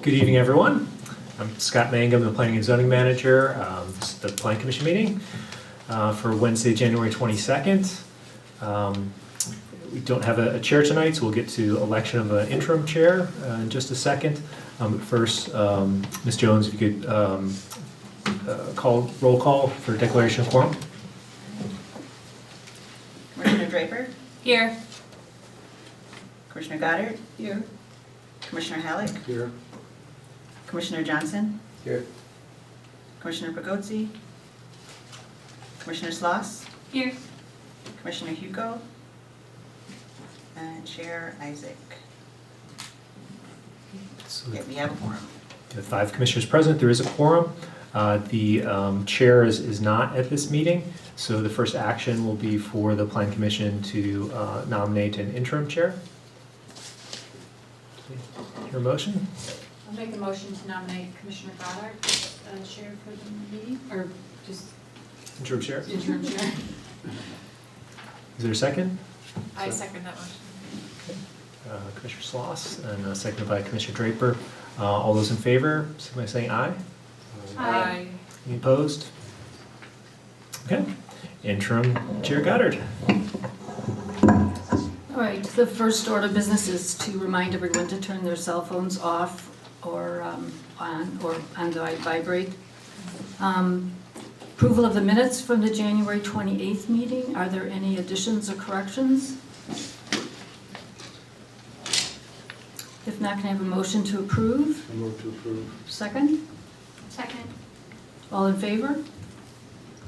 Good evening, everyone. I'm Scott Mangum, the Planning and Zoning Manager. This is the Plan Commission meeting for Wednesday, January 22nd. We don't have a chair tonight, so we'll get to election of an interim chair in just a second. But first, Ms. Jones, if you could roll call for declaration of quorum. Commissioner Draper? Here. Commissioner Goddard? Here. Commissioner Halleck? Here. Commissioner Johnson? Here. Commissioner Pagotzi? Commissioner Sloss? Here. Commissioner Hugo? And Chair Isaac. So Okay, we have a quorum. the 5 commissioners present, there is a quorum. The chair is not at this meeting, so the first action will be for the Plan Commission to nominate an interim chair. Your motion? I'll make a motion to nominate Commissioner Goddard as chair for the meeting, or just Interim chair? interim chair. Is there a second? I second that motion. Commissioner Sloss, and seconded by Commissioner Draper. All those in favor, signify by saying aye. Aye. Any opposed? Okay. Interim Chair Goddard. All right, the first order of business is to remind everyone to turn their cell phones off or on the vibrate. Approval of the minutes from the January 28th meeting. Are there any additions or corrections? If not, can I have a motion to approve? I move to approve. Second? Second. All in favor?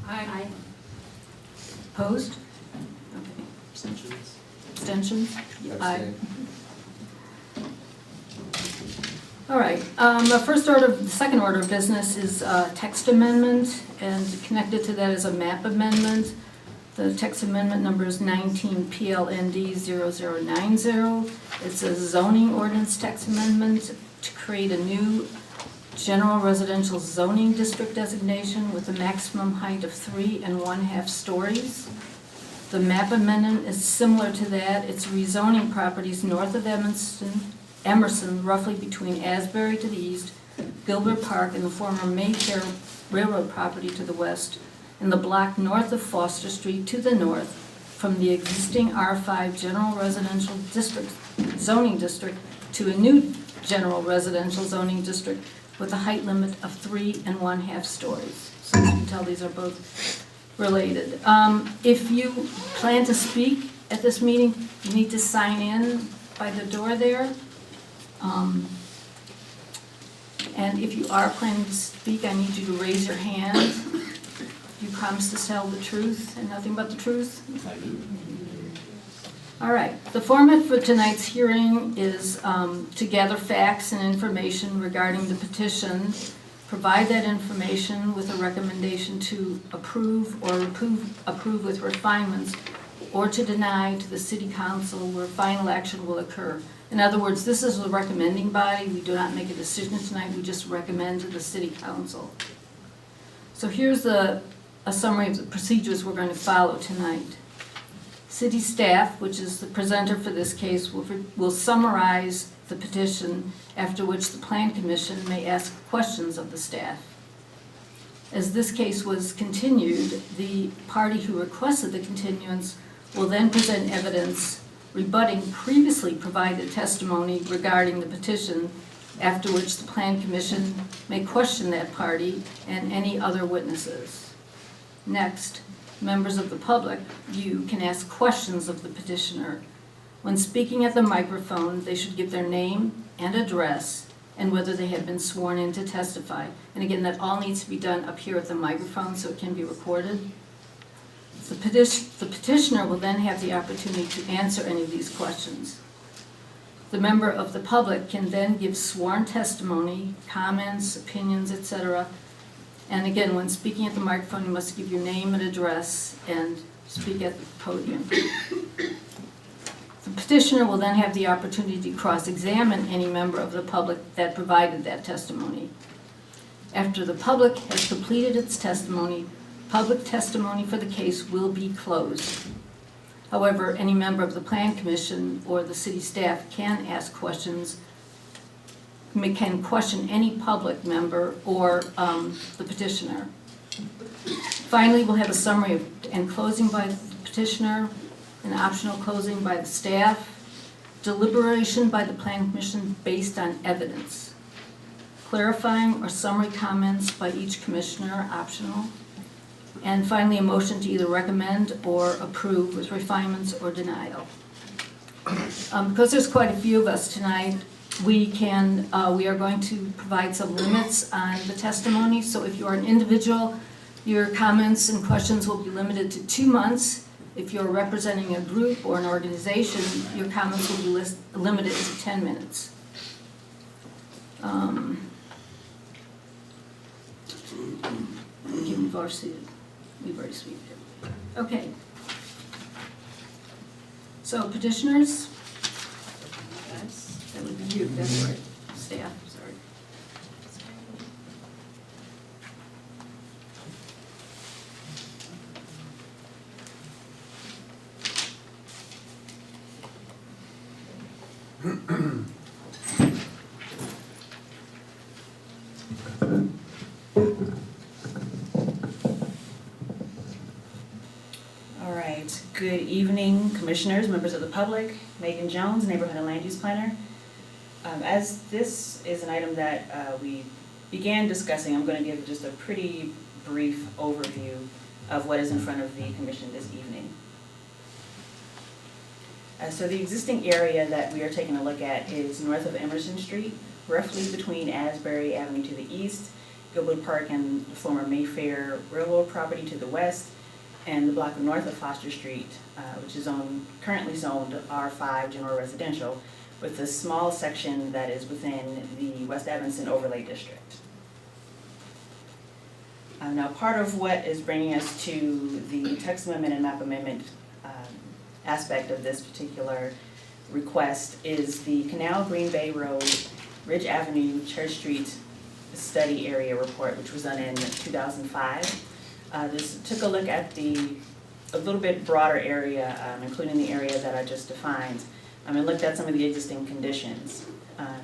Aye. Opposed? Okay. Abstentions? Abstentions? Aye. Abstain. All right, the second order of business is text amendment, and connected to that is a map amendment. The text amendment number is 19 PLND 0090. It's a zoning ordinance text amendment to create a new general residential zoning district designation with a maximum height of 3 1/2 stories. The map amendment is similar to that. It's rezoning properties north of Emerson, roughly between Asbury to the east, Gilbert Park, and the former Mayfair Railroad property to the west, and the block north of Foster Street to the north, from the existing R5 General Residential District zoning district to a new General Residential zoning district with a height limit of 3 1/2 stories. So as you can tell, these are both related. If you plan to speak at this meeting, you need to sign in by the door there. And if you are planning to speak, I need you to raise your hand. You promise to tell the truth and nothing but the truth? I do. All right. The format for tonight's hearing is to gather facts and information regarding the petition, provide that information with a recommendation to approve or approve with refinements, or to deny to the city council where final action will occur. In other words, this is a recommending body. We do not make a decision tonight. We just recommend to the city council. So here's a summary of the procedures we're going to follow tonight. City staff, which is the presenter for this case, will summarize the petition, after which the Plan Commission may ask questions of the staff. As this case was continued, the party who requested the continuance will then present evidence rebutting previously provided testimony regarding the petition, after which the Plan Commission may question that party and any other witnesses. Next, members of the public, you can ask questions of the petitioner. When speaking at the microphone, they should give their name and address and whether they have been sworn in to testify. And again, that all needs to be done up here at the microphone so it can be recorded. The petitioner will then have the opportunity to answer any of these questions. The member of the public can then give sworn testimony, comments, opinions, etc. And again, when speaking at the microphone, you must give your name and address and speak at the podium. The petitioner will then have the opportunity to cross-examine any member of the public that provided that testimony. After the public has completed its testimony, public testimony for the case will be closed. However, any member of the Plan Commission or the city staff can ask questions can question any public member or the petitioner. Finally, we'll have a summary and closing by the petitioner, an optional closing by the staff, deliberation by the planning commission based on evidence, clarifying or summary comments by each commissioner, optional, and finally, a motion to either recommend or approve with refinements or denial. Because there's quite a few of us tonight, we are going to provide some limits on the testimony. So if you're an individual, your comments and questions will be limited to 2 months. If you're representing a group or an organization, your comments will be limited to 10 minutes. We've already sweeped it. Okay. So petitioners? That would be you, that's right. Staff, sorry. All right, good evening, commissioners, members of the public. Megan Jones, Neighborhood and Land Use Planner. As this is an item that we began discussing, I'm going to give just a pretty brief overview of what is in front of the commission this evening. So the existing area that we are taking a look at is north of Emerson Street, roughly between Asbury Avenue to the east, Gilbert Park and the former Mayfair Railroad property to the west, and the block north of Foster Street, which is currently zoned R5 General Residential, with a small section that is within the West Evanston Overlay District. Now, part of what is bringing us to the text amendment and map amendment aspect of this particular request is the Canal Green Bay Road, Ridge Avenue, Church Street Study Area Report, which was done in 2005. This took a look at a little bit broader area, including the area that I just defined, and looked at some of the existing conditions.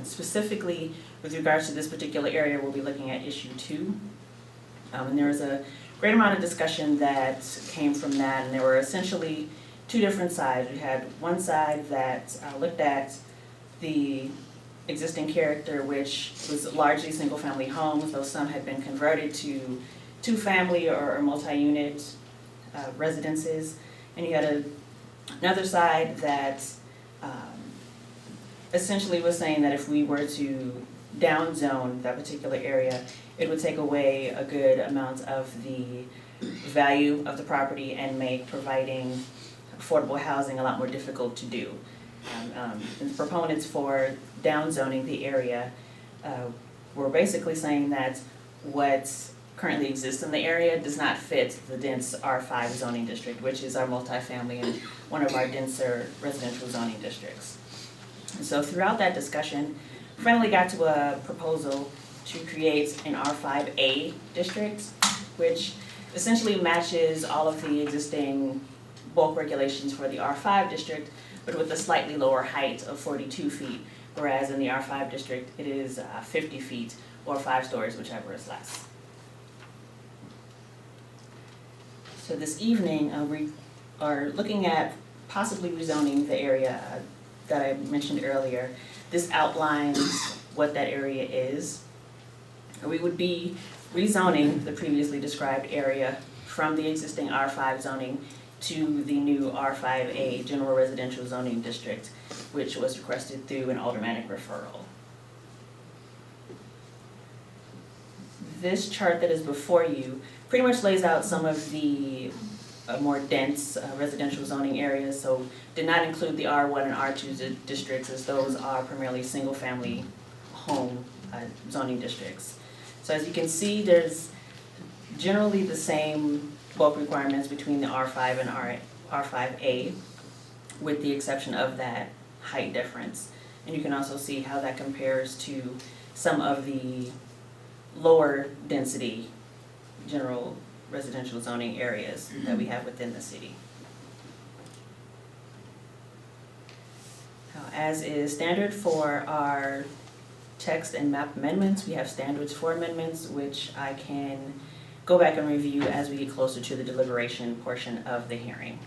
Specifically, with regards to this particular area, we'll be looking at issue 2. And there was a great amount of discussion that came from that, and there were essentially 2 different sides. We had one side that looked at the existing character, which was largely single-family homes, though some had been converted to 2-family or multi-unit residences. And you had another side that essentially was saying that if we were to downzone that particular area, it would take away a good amount of the value of the property and make providing affordable housing a lot more difficult to do. The proponents for downzoning the area were basically saying that what currently exists in the area does not fit the dense R5 zoning district, which is our multifamily and one of our denser residential zoning districts. And so throughout that discussion, finally got to a proposal to create an R5A district, which essentially matches all of the existing bulk regulations for the R5 district, but with a slightly lower height of 42 feet, whereas in the R5 district, it is 50 feet or 5 stories, whichever is less. So this evening, we are looking at possibly rezoning the area that I mentioned earlier. This outlines what that area is. We would be rezoning the previously described area from the existing R5 zoning to the new R5A General Residential Zoning District, which was requested through an aldermanic referral. This chart that is before you pretty much lays out some of the more dense residential zoning areas, so did not include the R1 and R2 districts, as those are primarily single-family home zoning districts. So as you can see, there's generally the same bulk requirements between the R5 and R5A, with the exception of that height difference. And you can also see how that compares to some of the lower density general residential zoning areas that we have within the city. Now, as is standard for our text and map amendments. We have standards for amendments, which I can go back and review as we get closer to the deliberation portion of the hearing.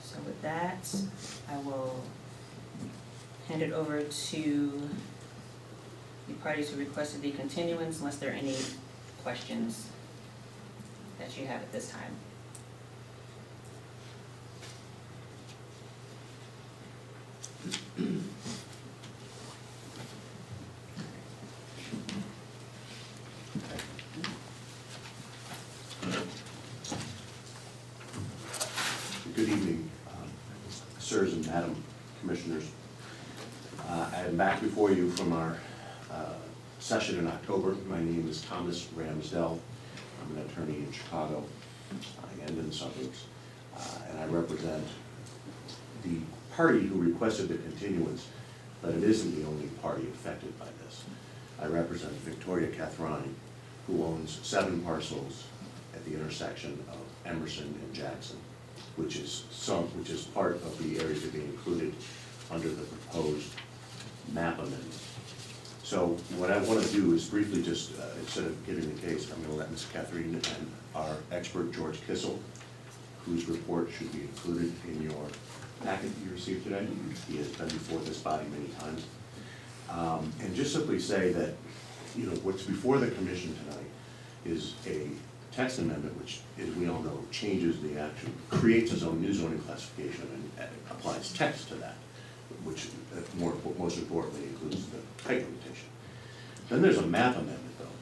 So with that, I will hand it over to the parties who requested the continuance, unless there are any questions that you have at this time. Good evening, sirs and madam commissioners. I am back before you from our session in October. My name is Thomas Ramsdell. I'm an attorney in Chicago and in the suburbs, and I represent the party who requested the continuance, but it isn't the only party affected by this. I represent Victoria Catherine, who owns 7 parcels at the intersection of Emerson and Jackson, which is part of the area to be included under the proposed map amendment. So what I want to do is briefly just, instead of giving the case, I'm going to let Ms. Catherine and our expert George Kissel, whose report should be included in your packet that you received today. He has been before this body many times. And just simply say that, you know, what's before the commission tonight is a text amendment, which, as we all know, changes the action, creates its own new zoning classification and applies text to that, which most importantly includes the height limitation. Then there's a map amendment, though,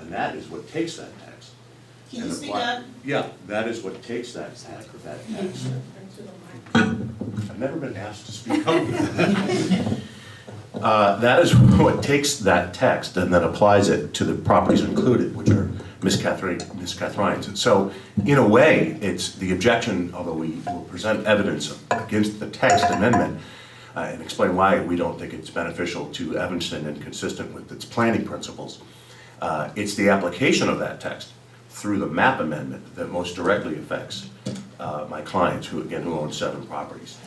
and that is what takes that text. Can and you speak apply- up? Yeah, that is what takes that text. I've never been asked to speak up. That is what takes that text and then applies it to the properties included, which are Ms. Catherine's. So, in a way, it's the objection, although we will present evidence against the text amendment and explain why we don't think it's beneficial to Evanston and consistent with its planning principles. It's the application of that text through the map amendment that most directly affects my clients, who own 7 properties.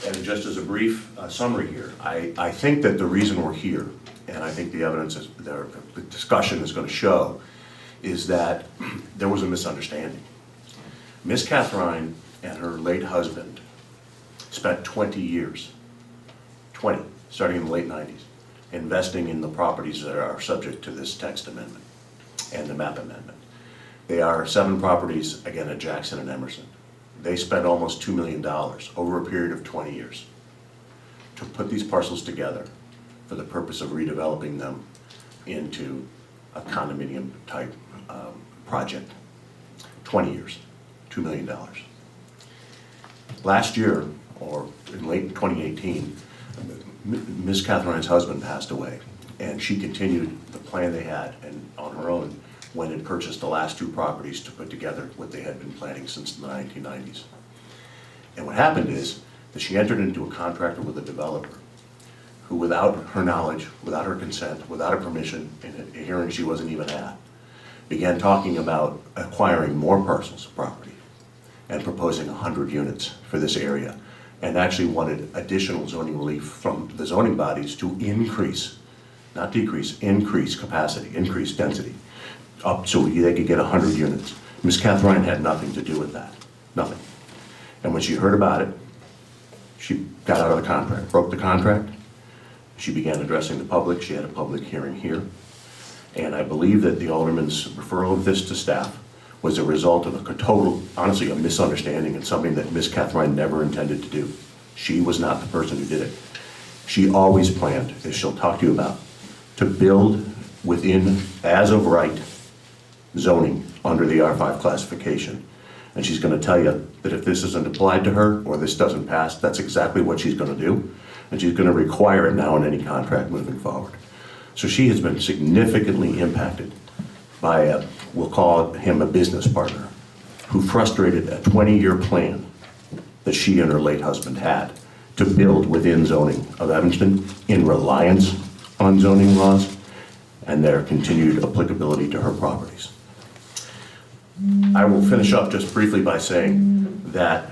And just as a brief summary here, I think that the reason we're here, and I think the evidence is, the discussion is going to show, is that there was a misunderstanding. Ms. Catherine and her late husband spent 20 years, starting in the late 90s, investing in the properties that are subject to this text amendment and the map amendment. They are 7 properties, again, at Jackson and Emerson. They spent almost $2 million over a period of 20 years to put these parcels together for the purpose of redeveloping them into a condominium type project. 20 years, $2 million. Last year, or in late 2018, Ms. Catherine's husband passed away, and she continued the plan they had, and on her own went and purchased the last 2 properties to put together what they had been planning since the 1990s. And what happened is that she entered into a contract with a developer who, without her knowledge, without her consent, without her permission, in a hearing she wasn't even at, began talking about acquiring more parcels of property and proposing 100 units for this area, and actually wanted additional zoning relief from the zoning bodies to increase, not decrease, increase capacity, increase density, up so they could get 100 units. Ms. Catherine had nothing to do with that, nothing. And when she heard about it, she got out of the contract, broke the contract. She began addressing the public. She had a public hearing here. And I believe that the alderman's referral of this to staff was a result of a total, honestly, a misunderstanding and something that Ms. Catherine never intended to do. She was not the person who did it. She always planned, as she'll talk to you about, to build within, as of right, zoning under the R5 classification. And she's going to tell you that if this isn't applied to her or this doesn't pass, that's exactly what she's going to do. And she's going to require it now in any contract moving forward. So she has been significantly impacted by we'll call him a business partner, who frustrated a 20-year plan that she and her late husband had to build within zoning of Evanston in reliance on zoning laws and their continued applicability to her properties. I will finish up just briefly by saying that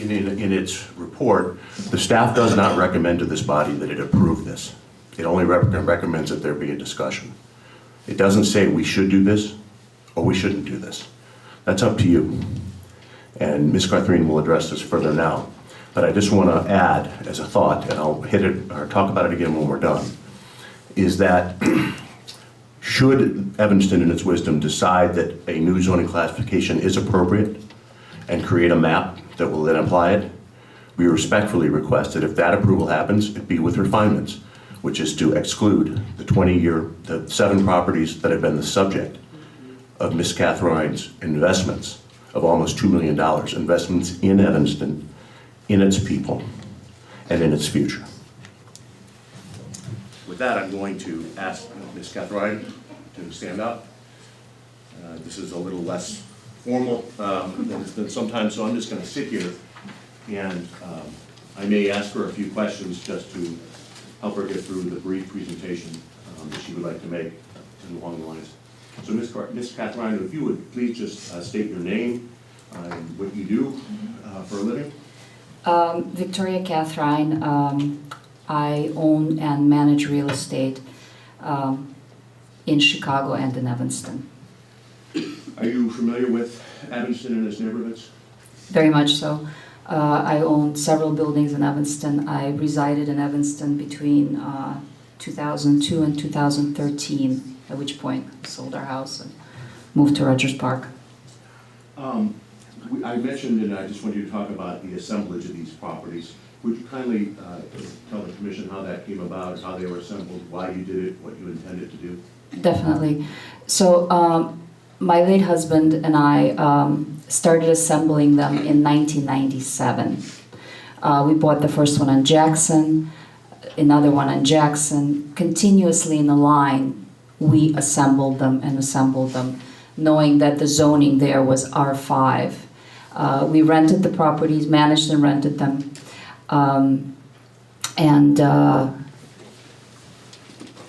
in its report, the staff does not recommend to this body that it approve this. It only recommends that there be a discussion. It doesn't say we should do this or we shouldn't do this. That's up to you. And Ms. Carthrine will address this further now. But I just want to add as a thought, and I'll hit it or talk about it again when we're done, is that should Evanston in its wisdom decide that a new zoning classification is appropriate and create a map that will then apply it, we respectfully request that if that approval happens, it be with refinements, which is to exclude the 7 properties that have been the subject of Ms. Cathrine's investments of almost $2 million, investments in Evanston, in its people, and in its future. With that, I'm going to ask Ms. Cathrine to stand up. This is a little less formal than sometimes, so I'm just going to sit here, and I may ask her a few questions just to help her get through the brief presentation that she would like to make along the lines. So Ms. Cathrine, if you would please just state your name and what you do for a living. Victoria Cathrine. I own and manage real estate in Chicago and in Evanston. Are you familiar with Evanston and its neighborhoods? Very much so. I own several buildings in Evanston. I resided in Evanston between 2002 and 2013, at which point I sold our house and moved to Rogers Park. I mentioned, and I just want you to talk about the assemblage of these properties. Would you kindly tell the commission how that came about, how they were assembled, why you did it, what you intended to do? Definitely. So my late husband and I started assembling them in 1997. We bought the first one on Jackson, another one on Jackson. Continuously in the line, we assembled them, knowing that the zoning there was R5. We rented the properties, managed and rented them.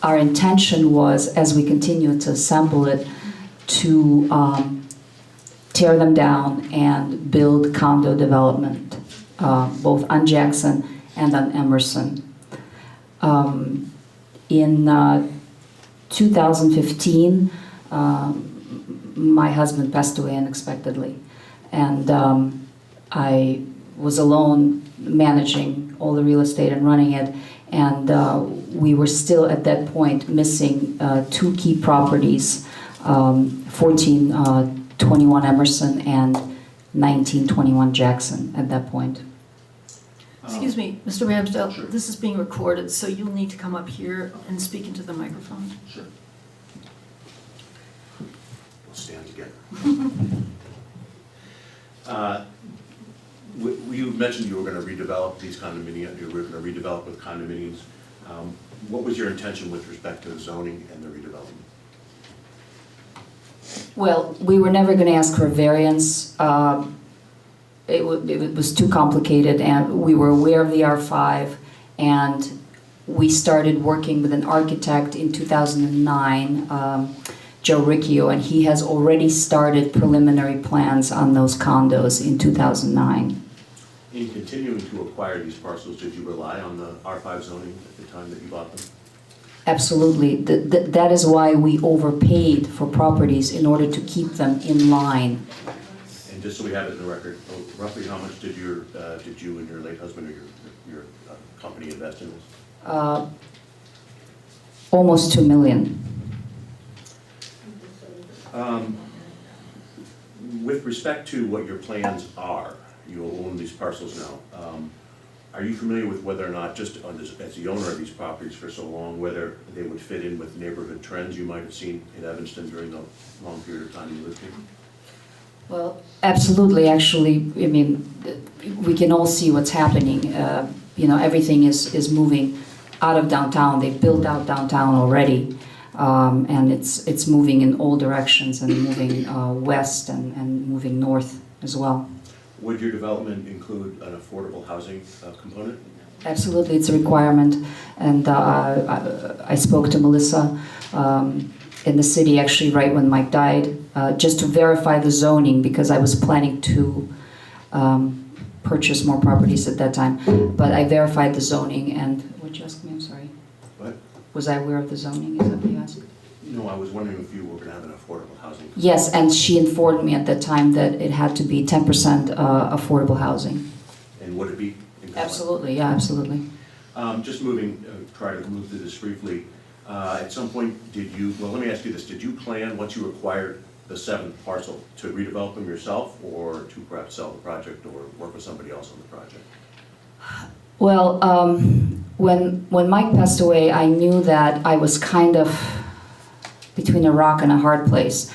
Our intention was, as we continued to assemble it, to tear them down and build condo development, both on Jackson and on Emerson. In 2015, my husband passed away unexpectedly, and I was alone managing all the real estate and running it, and we were still at that point missing 2 key properties, 1421 Emerson and 1921 Jackson at that point. Excuse me, Mr. Ramsdale, Sure. this is being recorded, so you'll need to come up here and speak into the microphone. Sure. We'll stand together. You mentioned you were going to redevelop these condominiums, you were going to redevelop with condominiums. What was your intention with respect to the zoning and the redevelopment? Well, we were never going to ask for a variance. It was too complicated, and we were aware of the R5, and we started working with an architect in 2009, Joe Riccio, and he has already started preliminary plans on those condos in 2009. In continuing to acquire these parcels, did you rely on the R5 zoning at the time that you bought them? Absolutely. That is why we overpaid for properties in order to keep them in line. And just so we have it in the record, roughly how much did you and your late husband or your company invest in this? Almost $2 million. With respect to what your plans are, you own these parcels now. Are you familiar with whether or not, just as the owner of these properties for so long, whether they would fit in with neighborhood trends you might have seen in Evanston during the long period of time you lived here? Well, absolutely. Actually, I mean, we can all see what's happening. Everything is moving out of downtown. They've built out downtown already, and it's moving in all directions and moving west and moving north as well. Would your development include an affordable housing component? Absolutely, it's a requirement. And I spoke to Melissa in the city, actually, right when Mike died, just to verify the zoning, because I was planning to purchase more properties at that time. But I verified the zoning and, what'd you ask me, I'm sorry? What? Was I aware of the zoning, is that what you asked? No, I was wondering if you were gonna have an affordable housing. Yes, and she informed me at that time that it had to be 10% affordable housing. And would it be? in compliance? Absolutely, yeah, absolutely. Just moving, try to move through this briefly. At some point, well, let me ask you this, did you plan, once you acquired the 7th parcel, to redevelop them yourself, or to perhaps sell the project or work with somebody else on the project? Well, when Mike passed away, I knew that I was kind of between a rock and a hard place.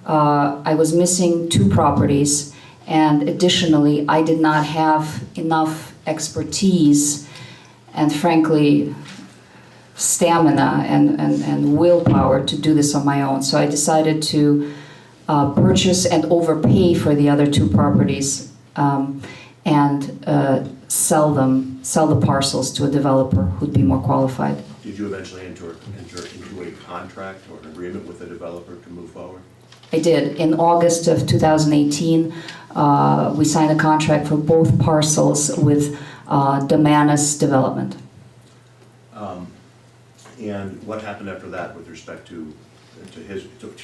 I was missing 2 properties, and additionally, I did not have enough expertise and frankly, stamina and willpower to do this on my own. So I decided to purchase and overpay for the other 2 properties and sell the parcels to a developer who'd be more qualified. Did you eventually enter into a contract or an agreement with the developer to move forward? I did. In August of 2018, we signed a contract for both parcels with Demanis Development. And what happened after that with respect to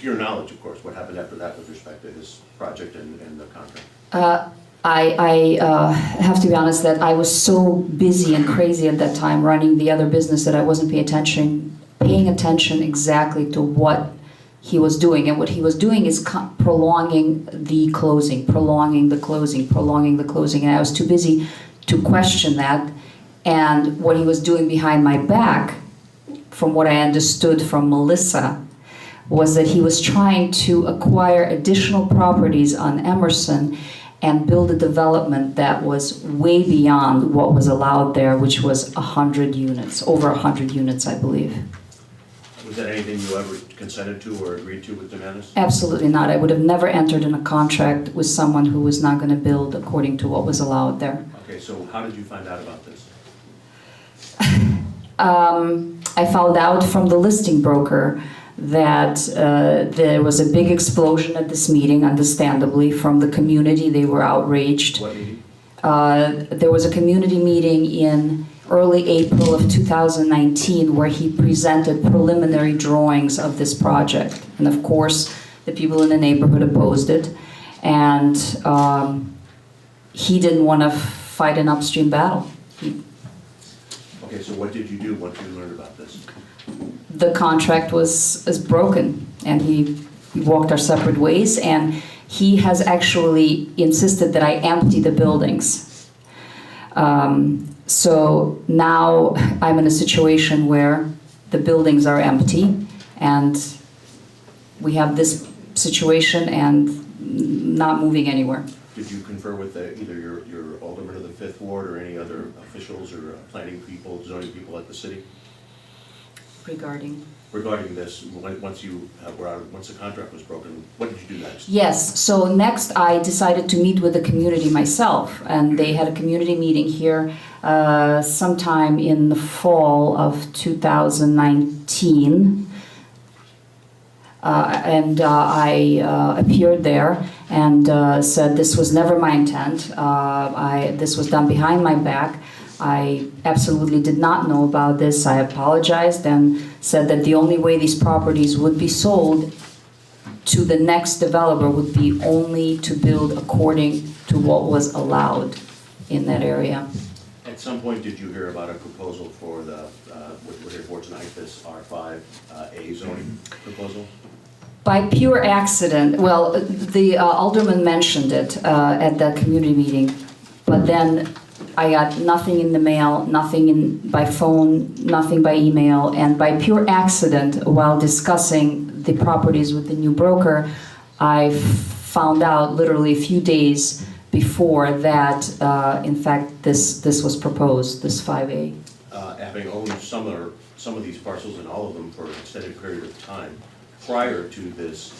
your knowledge, of course, what happened after that with respect to his project and the contract? I have to be honest that I was so busy and crazy at that time running the other business that I wasn't paying attention exactly to what he was doing. And what he was doing is prolonging the closing. And I was too busy to question that. And what he was doing behind my back, from what I understood from Melissa, was that he was trying to acquire additional properties on Emerson and build a development that was way beyond what was allowed there, which was 100 units, over 100 units, I believe. Was that anything you ever consented to or agreed to with Demanis? Absolutely not. I would have never entered in a contract with someone who was not going to build according to what was allowed there. Okay, so how did you find out about this? I found out from the listing broker that there was a big explosion at this meeting, understandably, from the community. They were outraged. What meeting? There was a community meeting in early April of 2019 where he presented preliminary drawings of this project. And of course, the people in the neighborhood opposed it. And he didn't want to fight an upstream battle. Okay, so what did you do once you learned about this? The contract was broken, and he walked our separate ways, and he has actually insisted that I empty the buildings. So now I'm in a situation where the buildings are empty, and we have this situation and not moving anywhere. Did you confer with either your alderman of the 5th Ward or any other officials or planning people, zoning people at the city regarding this? Once the contract was broken, what did you do next? Yes, so next I decided to meet with the community myself, and they had a community meeting here sometime in the fall of 2019. I appeared there and said this was never my intent. This was done behind my back. I absolutely did not know about this. I apologized and said that the only way these properties would be sold to the next developer would be only to build according to what was allowed in that area. At some point, did you hear about a proposal for what we're here for tonight, this R5A zoning proposal? By pure accident, well, the alderman mentioned it at that community meeting, but then I got nothing in the mail, nothing by phone, nothing by email, and by pure accident, while discussing the properties with the new broker, I found out literally a few days before that, in fact, this was proposed, this 5A. Having owned some of these parcels and all of them for an extended period of time, prior to this,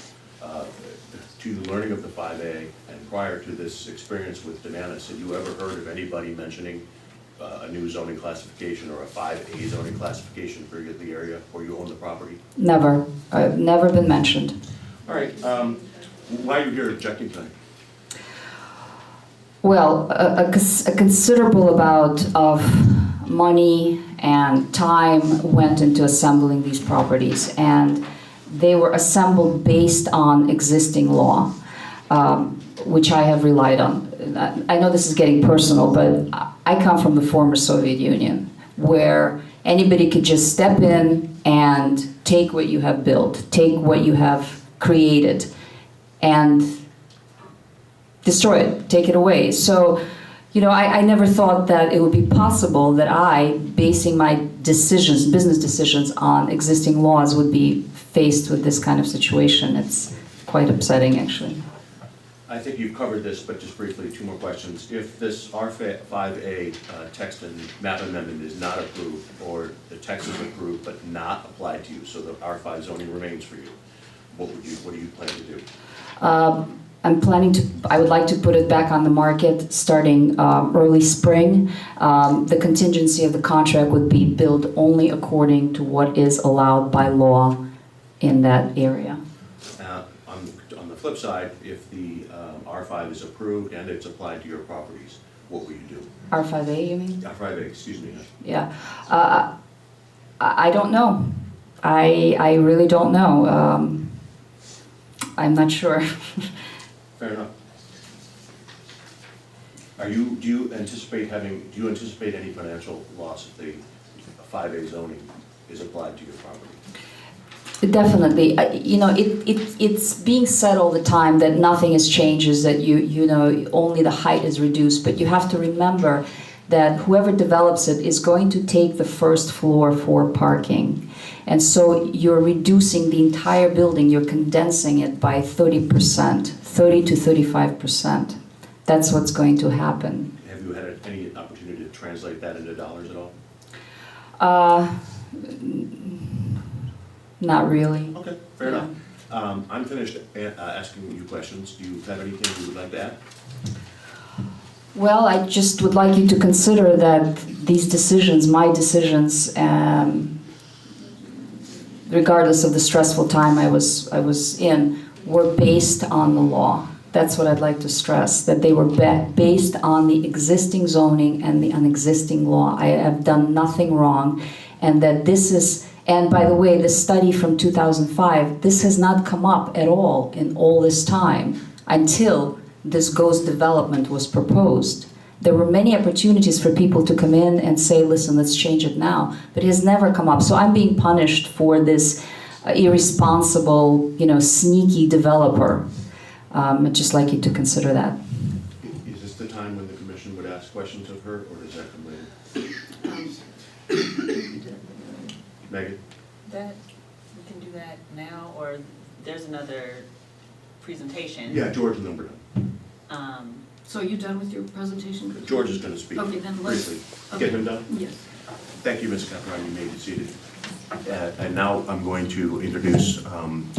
to the learning of the 5A and prior to this experience with Demanis, had you ever heard of anybody mentioning a new zoning classification or a 5A zoning classification for the area where you own the property? Never. I've never been mentioned. All right. Why are you here objecting tonight? Well, a considerable amount of money and time went into assembling these properties, and they were assembled based on existing law, which I have relied on. I know this is getting personal, but I come from the former Soviet Union, where anybody could just step in and take what you have built, take what you have created, and destroy it, take it away. So, you know, I never thought that it would be possible that I, basing my decisions, business decisions, on existing laws would be faced with this kind of situation. It's quite upsetting, actually. I think you've covered this, but just briefly, two more questions. If this R5A text and map amendment is not approved, or the text is approved but not applied to you, so the R5 zoning remains for you, what do you plan to do? I would like to put it back on the market starting early spring. The contingency of the contract would be billed only according to what is allowed by law in that area. On the flip side, if the R5 is approved and it's applied to your properties, what will you do? R5A, you mean? R5A, excuse me. Yeah. I don't know. I really don't know. I'm not sure. Fair enough. Do you anticipate any financial loss if the 5A zoning is applied to your property? Definitely. You know, it's being said all the time that nothing has changed, is that you know, only the height is reduced, but you have to remember that whoever develops it is going to take the first floor for parking. And so you're reducing the entire building, you're condensing it by 30%, 30 to 35%. That's what's going to happen. Have you had any opportunity to translate that into dollars at all? Not really. Okay, fair enough. I'm finished asking you questions. Do you have anything you would like to add? Well, I just would like you to consider that these decisions, my decisions, regardless of the stressful time I was in, were based on the law. That's what I'd like to stress, that they were based on the existing zoning and the existing law. I have done nothing wrong, and that this is, and by the way, this study from 2005, this has not come up at all in all this time until this ghost development was proposed. There were many opportunities for people to come in and say, listen, let's change it now, but it has never come up. So I'm being punished for this irresponsible, you know, sneaky developer. I'd just like you to consider that. Is this the time when the commission would ask questions of her, or does that come later? Megan? That, we can do that now, or there's another presentation. Yeah, George and then we're done. So are you done with your presentation? George is going to speak Okay, then let's- briefly. Get him done? Yes. Thank you, Ms. Catherine, you may be seated. And now I'm going to introduce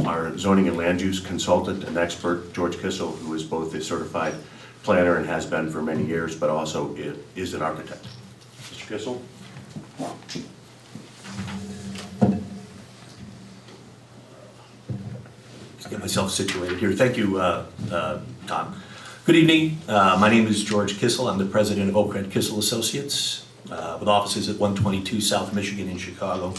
our zoning and land use consultant and expert, George Kissel, who is both a certified planner and has been for many years, but also is an architect. Mr. Kissel? Let's get myself situated here. Thank you, Tom. Good evening. My name is George Kissel. I'm the president of Oak Red Kissel Associates, with offices at 122 South Michigan in Chicago.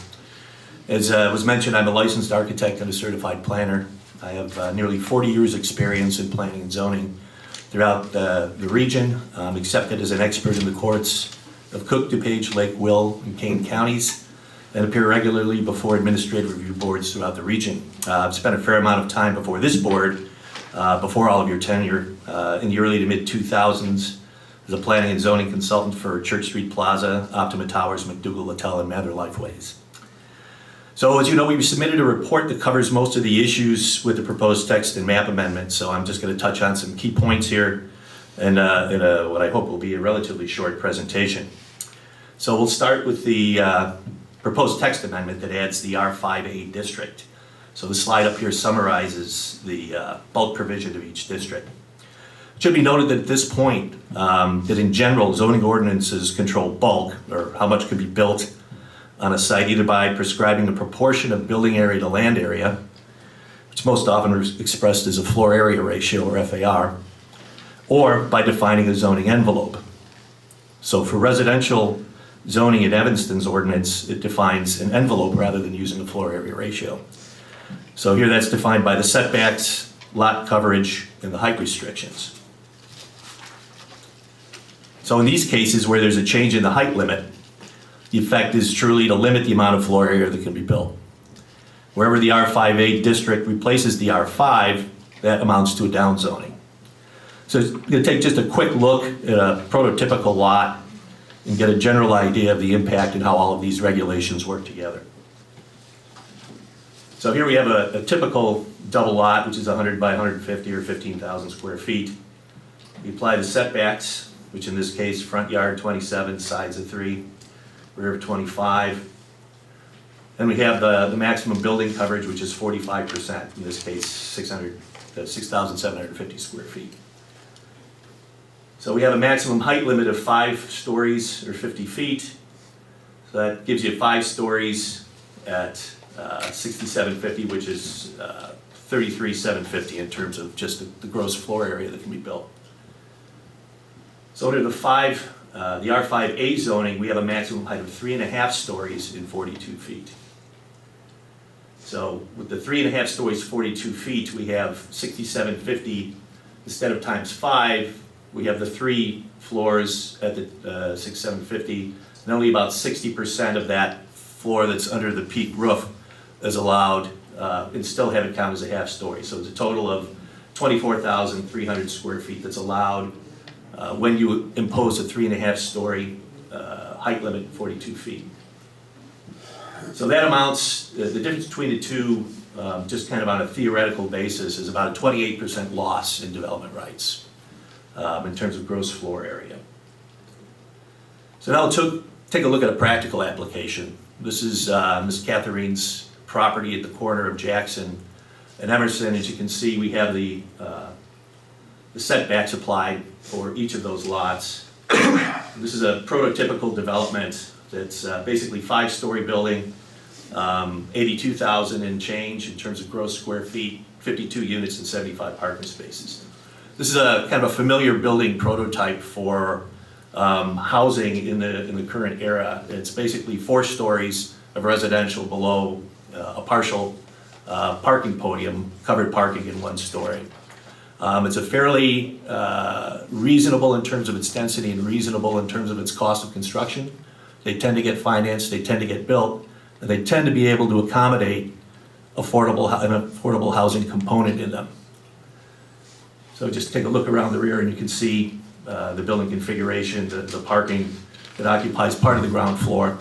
As was mentioned, I'm a licensed architect and a certified planner. I have nearly 40 years' experience in planning and zoning throughout the region. I'm accepted as an expert in the courts of Cook, DuPage, Lake, Will, and Kane counties, and appear regularly before administrative review boards throughout the region. I've spent a fair amount of time before this board, before all of your tenure, in the early to mid-2000s, as a planning and zoning consultant for Church Street Plaza, Optima Towers, McDougal Littell, and Mather Lifeways. So as you know, we submitted a report that covers most of the issues with the proposed text and map amendment, so I'm just going to touch on some key points here in what I hope will be a relatively short presentation. So we'll start with the proposed text amendment that adds the R5A district. So the slide up here summarizes the bulk provision of each district. It should be noted that at this point, that in general, zoning ordinances control bulk, or how much can be built on a site, either by prescribing a proportion of building area to land area, which most often is expressed as a floor area ratio, or FAR, or by defining a zoning envelope. So for residential zoning in Evanston's ordinance, it defines an envelope rather than using a floor area ratio. So here that's defined by the setbacks, lot coverage, and the height restrictions. So in these cases where there's a change in the height limit, the effect is truly to limit the amount of floor area that can be built. Wherever the R5A district replaces the R5, that amounts to a downzoning. So I'm going to take just a quick look at a prototypical lot and get a general idea of the impact and how all of these regulations work together. So here we have a typical double lot, which is 100 by 150 or 15,000 square feet. We apply the setbacks, which in this case, front yard 27, sides of 3, rear of 25. Then we have the maximum building coverage, which is 45%, in this case 6,750 square feet. So we have a maximum height limit of 5 stories or 50 feet. So that gives you 5 stories at 6,750, which is 33,750 in terms of just the gross floor area that can be built. So under the R5A zoning, we have a maximum height of 3.5 stories in 42 feet. So with the 3.5 stories, 42 feet, we have 6,750 instead of times 5. We have the 3 floors at the 6,750, and only about 60% of that floor that's under the peak roof is allowed, and still have it count as a half story. So it's a total of 24,300 square feet that's allowed when you impose a 3.5 story height limit, 42 feet. So that amounts, the difference between the two, just kind of on a theoretical basis, is about a 28% loss in development rights in terms of gross floor area. So now we'll take a look at a practical application. This is Ms. Catherine's property at the corner of Jackson and Emerson. As you can see, we have the setbacks applied for each of those lots. This is a prototypical development that's basically 5-story building, 82,000 and change in terms of gross square feet, 52 units and 75 parking spaces. This is a kind of a familiar building prototype for housing in the current era. It's basically 4 stories of residential below a partial parking podium, covered parking in 1 story. It's a fairly reasonable in terms of its density and reasonable in terms of its cost of construction. They tend to get financed, they tend to get built, and they tend to be able to accommodate an affordable housing component in them. So just take a look around the rear and you can see the building configuration, the parking that occupies part of the ground floor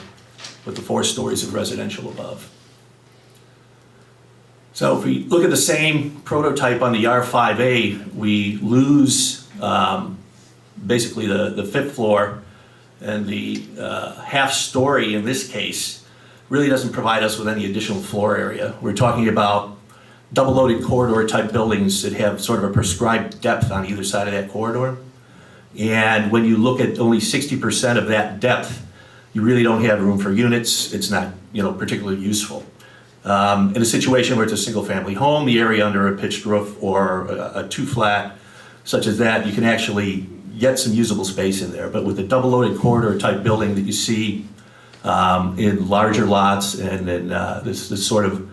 with the 4 stories of residential above. So if we look at the same prototype on the R5A, we lose basically the 5th floor, and the half story in this case really doesn't provide us with any additional floor area. We're talking about double-loaded corridor type buildings that have sort of a prescribed depth on either side of that corridor. And when you look at only 60% of that depth, you really don't have room for units. It's not, particularly useful. In a situation where it's a single-family home, the area under a pitched roof or a 2-flat, such as that, you can actually get some usable space in there. But with the double-loaded corridor type building that you see in larger lots and in this sort of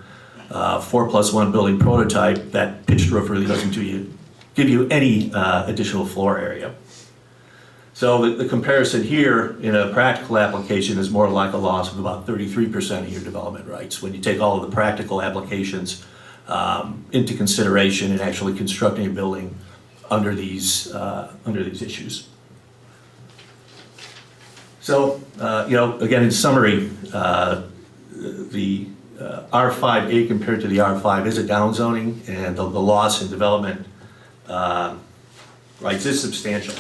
4+1 building prototype, that pitched roof really doesn't give you any additional floor area. So the comparison here in a practical application is more like a loss of about 33% of your development rights when you take all of the practical applications into consideration and actually constructing a building under these issues. So, again, in summary, the R5A compared to the R5 is a downzoning, and the loss in development rights is substantial.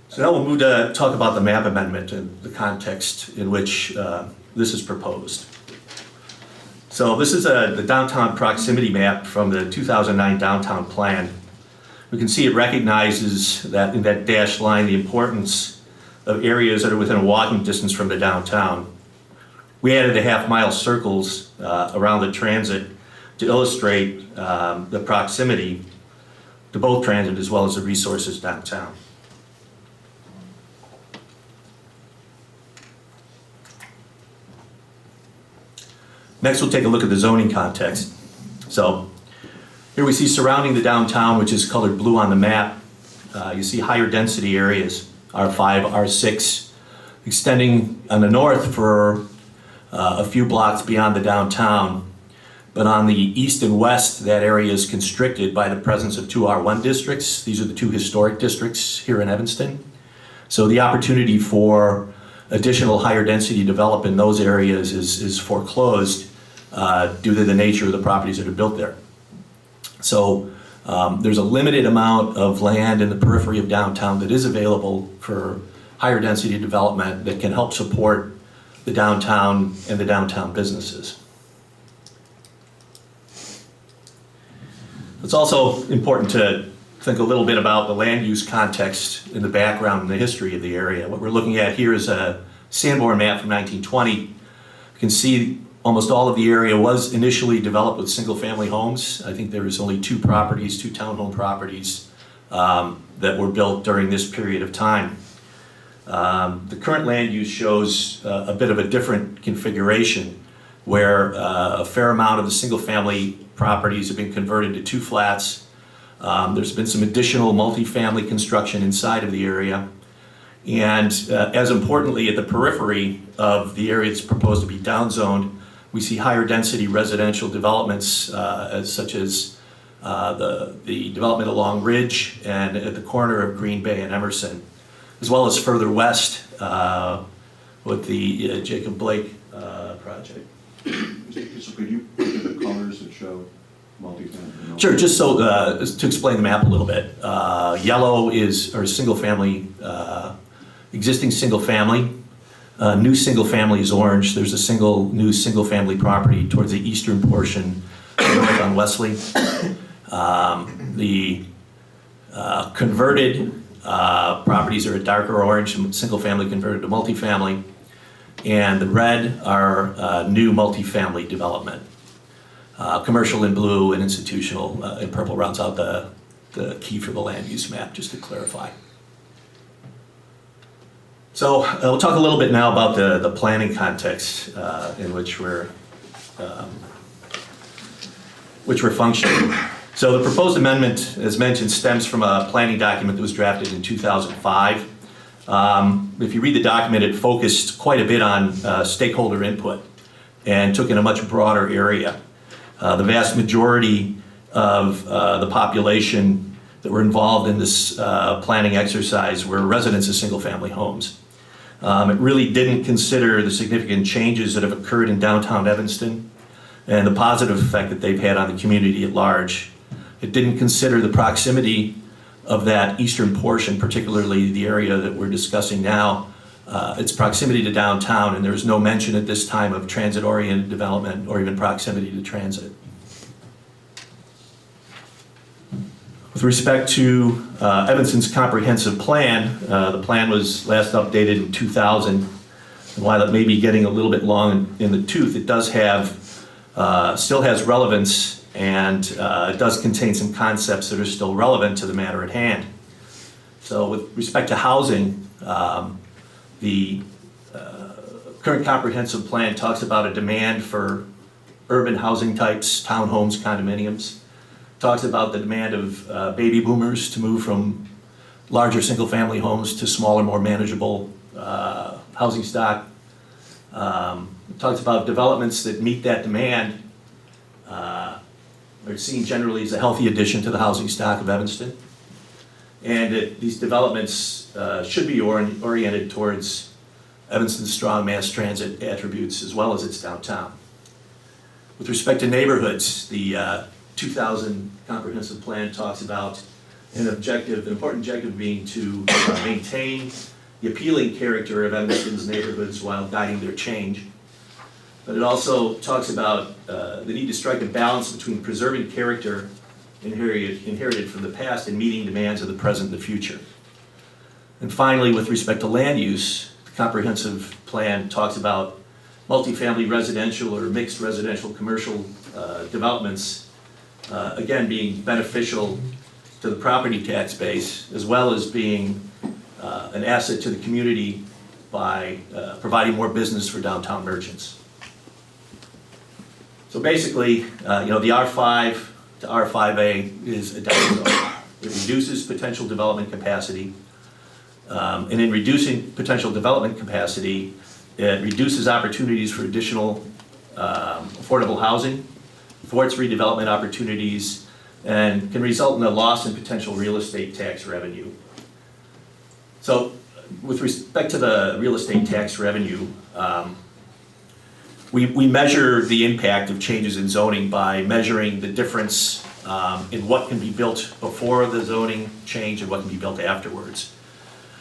So now we'll move to talk about the map amendment and the context in which this is proposed. So this is the downtown proximity map from the 2009 downtown plan. We can see it recognizes that in that dashed line the importance of areas that are within a walking distance from the downtown. We added a half-mile circles around the transit to illustrate the proximity. to both transit as well as the resources downtown. Next, we'll take a look at the zoning context. So here we see surrounding the downtown, which is colored blue on the map, you see higher density areas, R5, R6, extending on the north for a few blocks beyond the downtown. But on the east and west, that area is constricted by the presence of two R1 districts. These are the two historic districts here in Evanston. So the opportunity for additional higher density development in those areas is foreclosed due to the nature of the properties that are built there. So there's a limited amount of land in the periphery of downtown that is available for higher density development that can help support the downtown and the downtown businesses. It's also important to think a little bit about the land use context in the background and the history of the area. What we're looking at here is a Sanborn map from 1920. You can see almost all of the area was initially developed with single-family homes. I think there was only two properties, two townhome properties that were built during this period of time. The current land use shows a bit of a different configuration where a fair amount of the single-family properties have been converted to two flats. There's been some additional multifamily construction inside of the area. And as importantly, at the periphery of the area that's proposed to be downzoned, we see higher density residential developments such as the development along Ridge and at the corner of Green Bay and Emerson, as well as further west with the Jacob Blake project. So could you look at the colors that show multifamily? Sure, just so to explain the map a little bit. Yellow is our single family, existing single family. New single family is orange. There's a new single family property towards the eastern portion north on Wesley. The converted properties are a darker orange, single family converted to multifamily. And the red are new multifamily development. Commercial in blue and institutional in purple rounds out the key for the land use map, just to clarify. So we'll talk a little bit now about the planning context in which we're functioning. So the proposed amendment, as mentioned, stems from a planning document that was drafted in 2005. If you read the document, it focused quite a bit on stakeholder input and took in a much broader area. The vast majority of the population that were involved in this planning exercise were residents of single-family homes. It really didn't consider the significant changes that have occurred in downtown Evanston and the positive effect that they've had on the community at large. It didn't consider the proximity of that eastern portion, particularly the area that we're discussing now, its proximity to downtown, and there's no mention at this time of transit-oriented development or even proximity to transit. With respect to Evanston's comprehensive plan, the plan was last updated in 2000, and while it may be getting a little bit long in the tooth, it does have, still has relevance, and it does contain some concepts that are still relevant to the matter at hand. So with respect to housing, the current comprehensive plan talks about a demand for urban housing types, townhomes, condominiums. Talks about the demand of baby boomers to move from larger single-family homes to smaller, more manageable housing stock. It talks about developments that meet that demand are seen generally as a healthy addition to the housing stock of Evanston. And these developments should be oriented towards Evanston's strong mass transit attributes as well as its downtown. With respect to neighborhoods, the 2000 comprehensive plan talks about an important objective being to maintain the appealing character of Evanston's neighborhoods while guiding their change. But it also talks about the need to strike a balance between preserving character inherited from the past and meeting demands of the present and the future. And finally, with respect to land use, the comprehensive plan talks about multifamily residential or mixed residential commercial developments, again being beneficial to the property tax base, as well as being an asset to the community by providing more business for downtown merchants. So basically, the R5 to R5A is a downside. It reduces potential development capacity. And in reducing potential development capacity, it reduces opportunities for additional affordable housing, thwarts redevelopment opportunities, and can result in a loss in potential real estate tax revenue. So with respect to the real estate tax revenue, we measure the impact of changes in zoning by measuring the difference in what can be built before the zoning change and what can be built afterwards.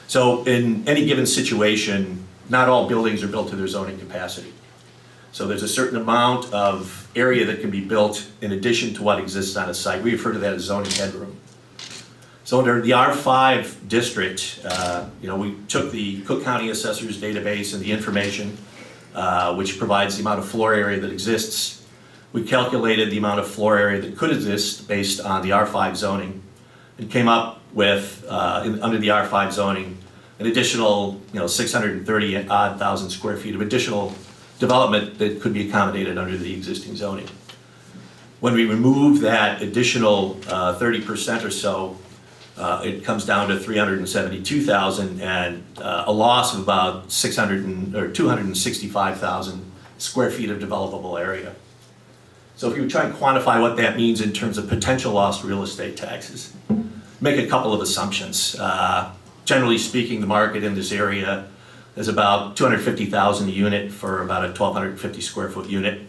So in any given situation, not all buildings are built to their zoning capacity. So there's a certain amount of area that can be built in addition to what exists on a site. We refer to that as zoning headroom. So under the R5 district, we took the Cook County Assessor's database and the information, which provides the amount of floor area that exists. We calculated the amount of floor area that could exist based on the R5 zoning, and came up with, under the R5 zoning, an additional 630,000 square feet of additional development that could be accommodated under the existing zoning. When we remove that additional 30% or so, it comes down to 372,000 and a loss of about 265,000 square feet of developable area. So if you try and quantify what that means in terms of potential lost real estate taxes, make a couple of assumptions. Generally speaking, the market in this area is about 250,000 a unit for about a 1,250 square foot unit.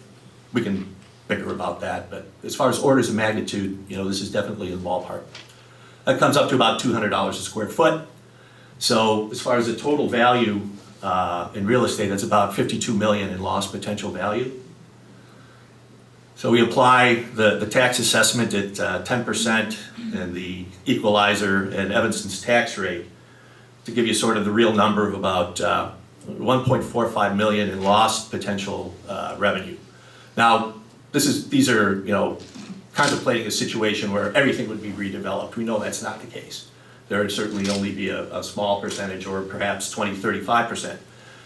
We can bicker about that, but as far as orders of magnitude, this is definitely in the ballpark. That comes up to about $200 a square foot. So as far as the total value in real estate, that's about $52 million in lost potential value. So we apply the tax assessment at 10% and the equalizer and Evanston's tax rate to give you sort of the real number of about 1.45 million in lost potential revenue. Now, these are contemplating a situation where everything would be redeveloped. We know that's not the case. There would certainly only be a small percentage, or perhaps 20, 35%.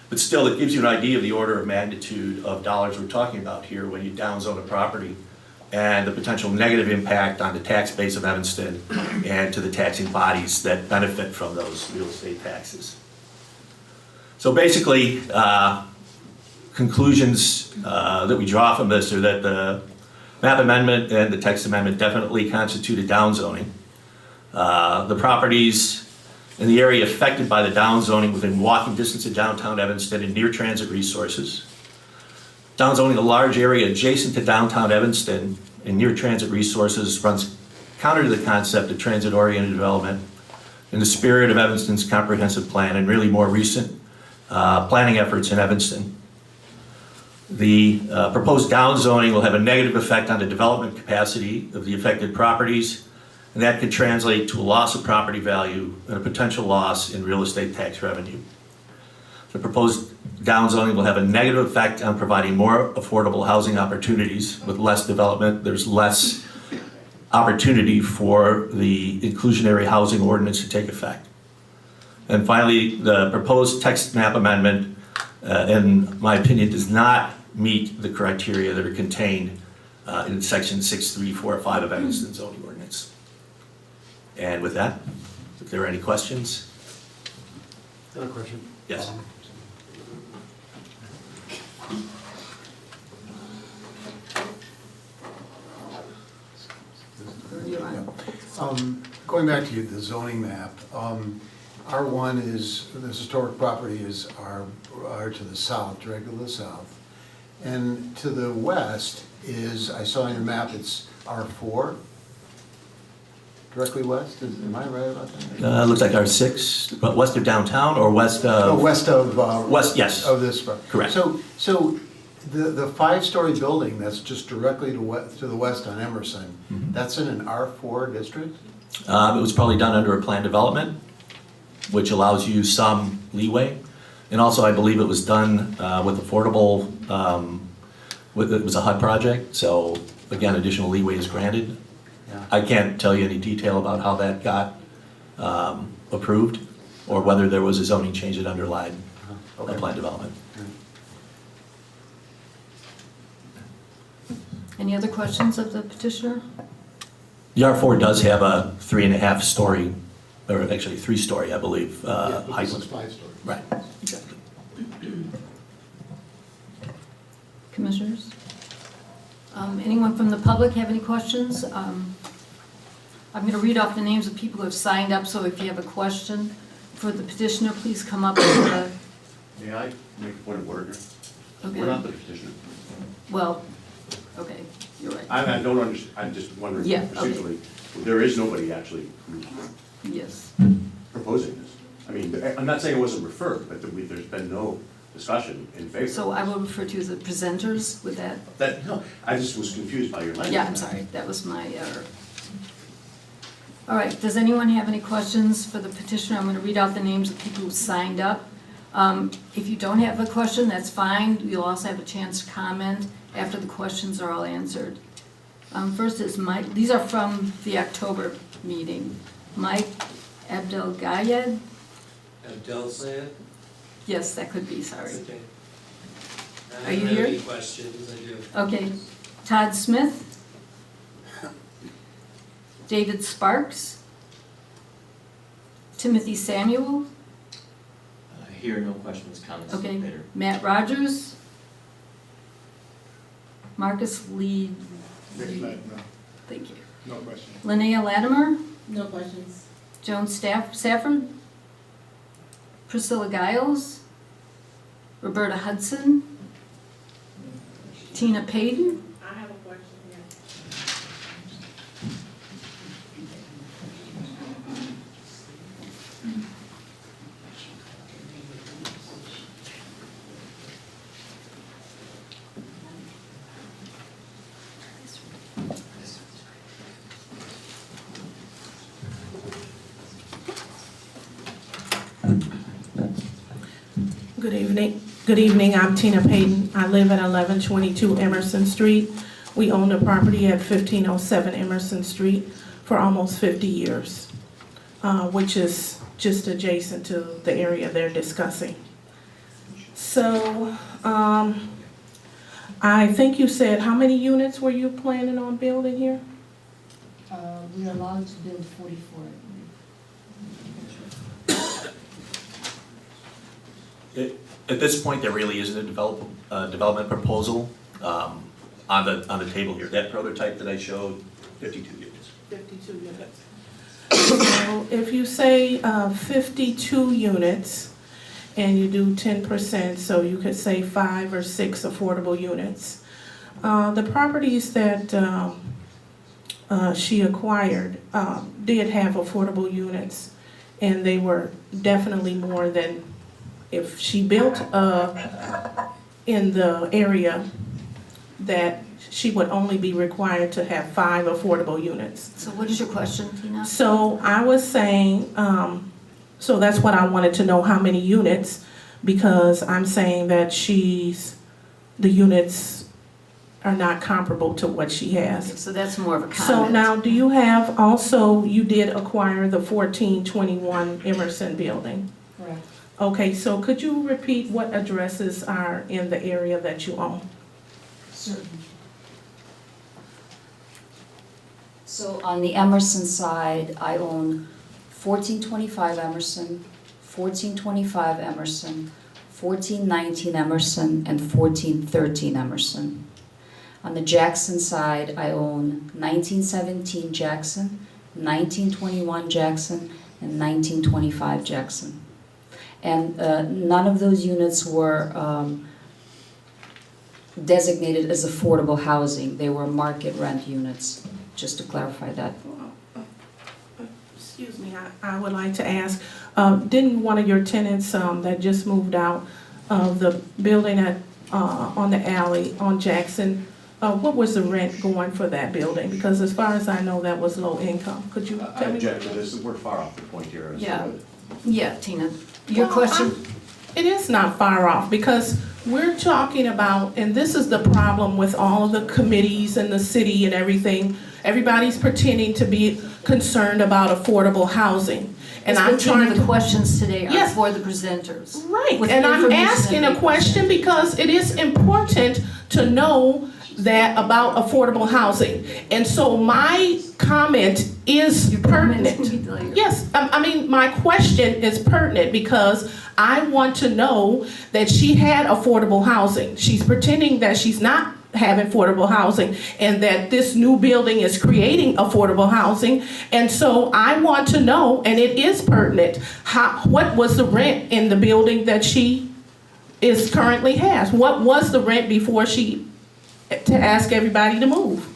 But still, it gives you an idea of the order of magnitude of dollars we're talking about here when you downzone a property, and the potential negative impact on the tax base of Evanston and to the taxing bodies that benefit from those real estate taxes. So basically, conclusions that we draw from this are that the map amendment and the text amendment definitely constitute a downzoning. The properties in the area affected by the downzoning within walking distance of downtown Evanston and near transit resources. Downzoning a large area adjacent to downtown Evanston and near transit resources runs counter to the concept of transit-oriented development in the spirit of Evanston's comprehensive plan and really more recent planning efforts in Evanston. The proposed downzoning will have a negative effect on the development capacity of the affected properties, and that could translate to a loss of property value and a potential loss in real estate tax revenue. The proposed downzoning will have a negative effect on providing more affordable housing opportunities. With less development, there's less opportunity for the inclusionary housing ordinance to take effect. And finally, the proposed text map amendment, in my opinion, does not meet the criteria that are contained in section 6345 of Evanston zoning ordinance. And with that, if there are any questions? Another question. Yes. Going back to the zoning map, R1 is, the historic property are to the south, directly to the south. And to the west is, I saw on your map, it's R4, directly west, am I right about that? Looks like R6, but west of downtown or west No, of? west of. West, yes. Of this. Correct. So the five-story building that's just directly to the west on Emerson, that's in an R4 district? It was probably done under a planned development, which allows you some leeway. And also, I believe it was done with affordable, it was a HUD project, so again, additional leeway is granted. I can't tell you any detail about how that got approved, or whether there was a zoning change that underlied the Okay. plan development. Any other questions of the petitioner? The R4 does have a 3.5 story, or actually 3-story, I believe, height limit. 5-story. Right. Commissioners? Anyone from the public have any questions? I'm going to read off the names of people who have signed up, so if you have a question for the petitioner, please come up with the, May I make a point of order here? okay. We're not the petitioner. Well, okay, you're right. I don't understand, I'm just wondering Yeah, okay. procedurally, there is nobody actually Yes. proposing this. I mean, I'm not saying it wasn't referred, but there's been no discussion in favor. So I will refer to the presenters with that. No, I just was confused by your language. Yeah, I'm sorry, that was my error. All right, does anyone have any questions for the petitioner? I'm going to read out the names of people who signed up. If you don't have a question, that's fine. You'll also have a chance to comment after the questions are all answered. First is Mike, these are from the October meeting. Mike Abdelgayed? Abdel Sayed? Yes, that could be, sorry. Okay. Are you I don't here? have any questions, I do. Okay, Todd Smith? David Sparks? Timothy Samuel? Here, no questions, comments Okay, later. Matt Rogers? Marcus Lee? Thank you. No question. Linnea Latimer? No questions. Joan Safford? Priscilla Giles? Roberta Hudson? Tina Payton? I have a question, yeah. Good evening. Good evening, I'm Tina Payton. I live at 1122 Emerson Street. We own the property at 1507 Emerson Street for almost 50 years, which is just adjacent to the area they're discussing. So, I think you said, how many units were you planning on building here? We're allowed to build 44. At this point, there really isn't a development proposal on the table here. That prototype that I showed, 52 units. 52 units. So if you say 52 units and you do 10%, so you could say 5 or 6 affordable units. The properties that she acquired did have affordable units, and they were definitely more than if she built in the area that she would only be required to have 5 affordable units. So what is your question, Tina? So I was saying, so that's what I wanted to know, how many units, because I'm saying that the units are not comparable to what she has. So that's more of a comment. So now, do you have, also, you did acquire the 1421 Emerson building? Correct. Okay, so could you repeat what addresses are in the area that you own? Certainly. So on the Emerson side, I own 1425 Emerson, 1425 Emerson, 1419 Emerson, and 1413 Emerson. On the Jackson side, I own 1917 Jackson, 1921 Jackson, and 1925 Jackson. And none of those units were designated as affordable housing. They were market rent units, just to clarify that. Excuse me, I would like to ask, didn't one of your tenants that just moved out of the building on the alley on Jackson, what was the rent going for that building? Because as far as I know, that was low income. Could you I tell me? object to this, we're far off the point here. Yeah. Yeah, Tina, your Well, question? It is not far off, because We're talking about, and this is the problem with all of the committees and the city and everything, everybody's pretending to be concerned about affordable housing. And I'm Ms. Bettina, trying the to. questions today are Yes. for the presenters. Right, with and I'm information asking that a they question present. because it is important to know that about affordable housing. And so my comment is Your comments pertinent. can be later. Yes, I mean, my question is pertinent because I want to know that she had affordable housing. She's pretending that she's not having affordable housing and that this new building is creating affordable housing. And so I want to know, and it is pertinent, what was the rent in the building that she currently has? What was the rent before to ask everybody to move?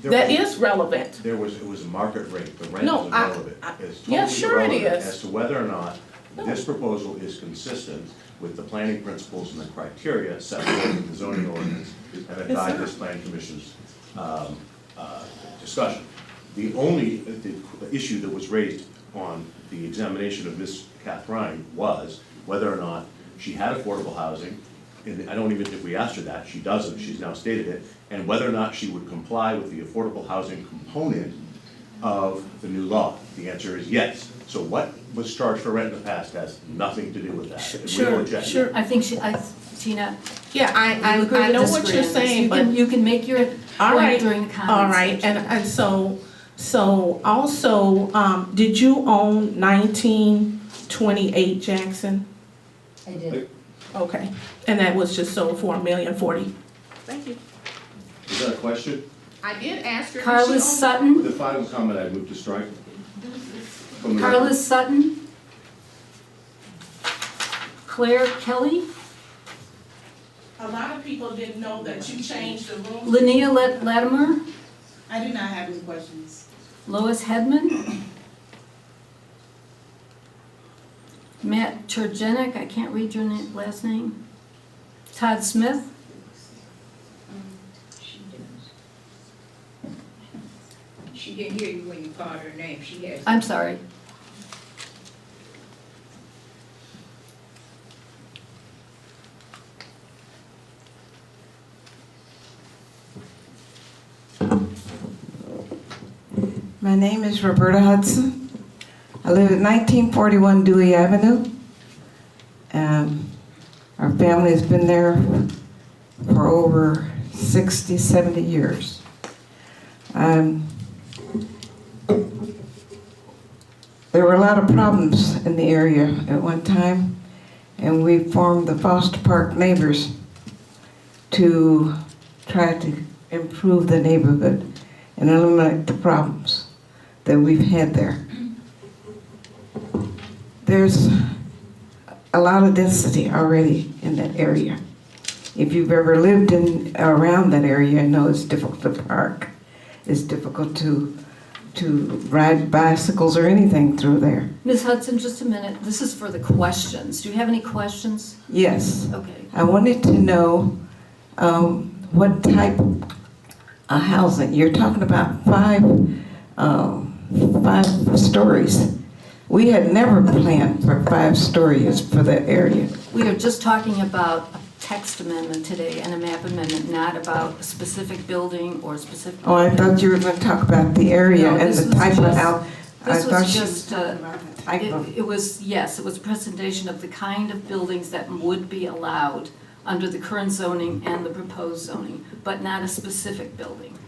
That is relevant. It was a market rate, the rent No, is I- irrelevant. It's yeah, totally sure it irrelevant is. as to whether or not this proposal is consistent with the planning principles and the criteria set forth in the zoning ordinance and that Yes, guide sir. this planning commission's discussion. The only the issue that was raised on the examination of Ms. Catherine was whether or not she had affordable housing. And I don't even think we asked her that, she doesn't, she's now stated it, and whether or not she would comply with the affordable housing component of the new law. The answer is yes. So what was charged for rent in the past has nothing to do with that. And we don't object. Sure. I think Tina, Yeah, I you agree to know what disagree you're on this. saying, but. You can make your All right, point during the comments. all right, and so also, did you own 1928 Jackson? I did. Okay, and that was just sold for $1,040,000. Thank you. Is that a question? I did ask her. if she Carlos owned- Sutton, The final comment I move to strike. From the Carlos Sutton. Claire Kelly, A lot of people didn't know that you changed the room. Linnea Latimer, I do not have any questions. Lois Hedman, Matt Turgenek, I can't read your last name, Todd Smith, She didn't hear you when you called her name. She has. I'm sorry, My name is Roberta Hudson. I live at 1941 Dewey Avenue. Our family has been there for over 60, 70 years. There were a lot of problems in the area at one time, and we formed the Foster Park Neighbors to try to improve the neighborhood and eliminate the problems that we've had there. There's a lot of density already in that area. If you've ever lived around that area, you know it's difficult to park. It's difficult to ride bicycles or anything through there. Ms. Hudson, just a minute, this is for the questions, do you have any questions? Yes, Okay, I wanted to know what type of housing. You're talking about five stories. We had never planned for 5 stories for that area. we are just talking about a text amendment today and a map amendment, not about a specific building or a specific. Oh, I thought you were going to talk about the area No, and this the was type of just- house. I This thought was she just, talking about the type of. it was, yes, it was a presentation of the kind of buildings that would be allowed under the current zoning and the proposed zoning, but not a specific building.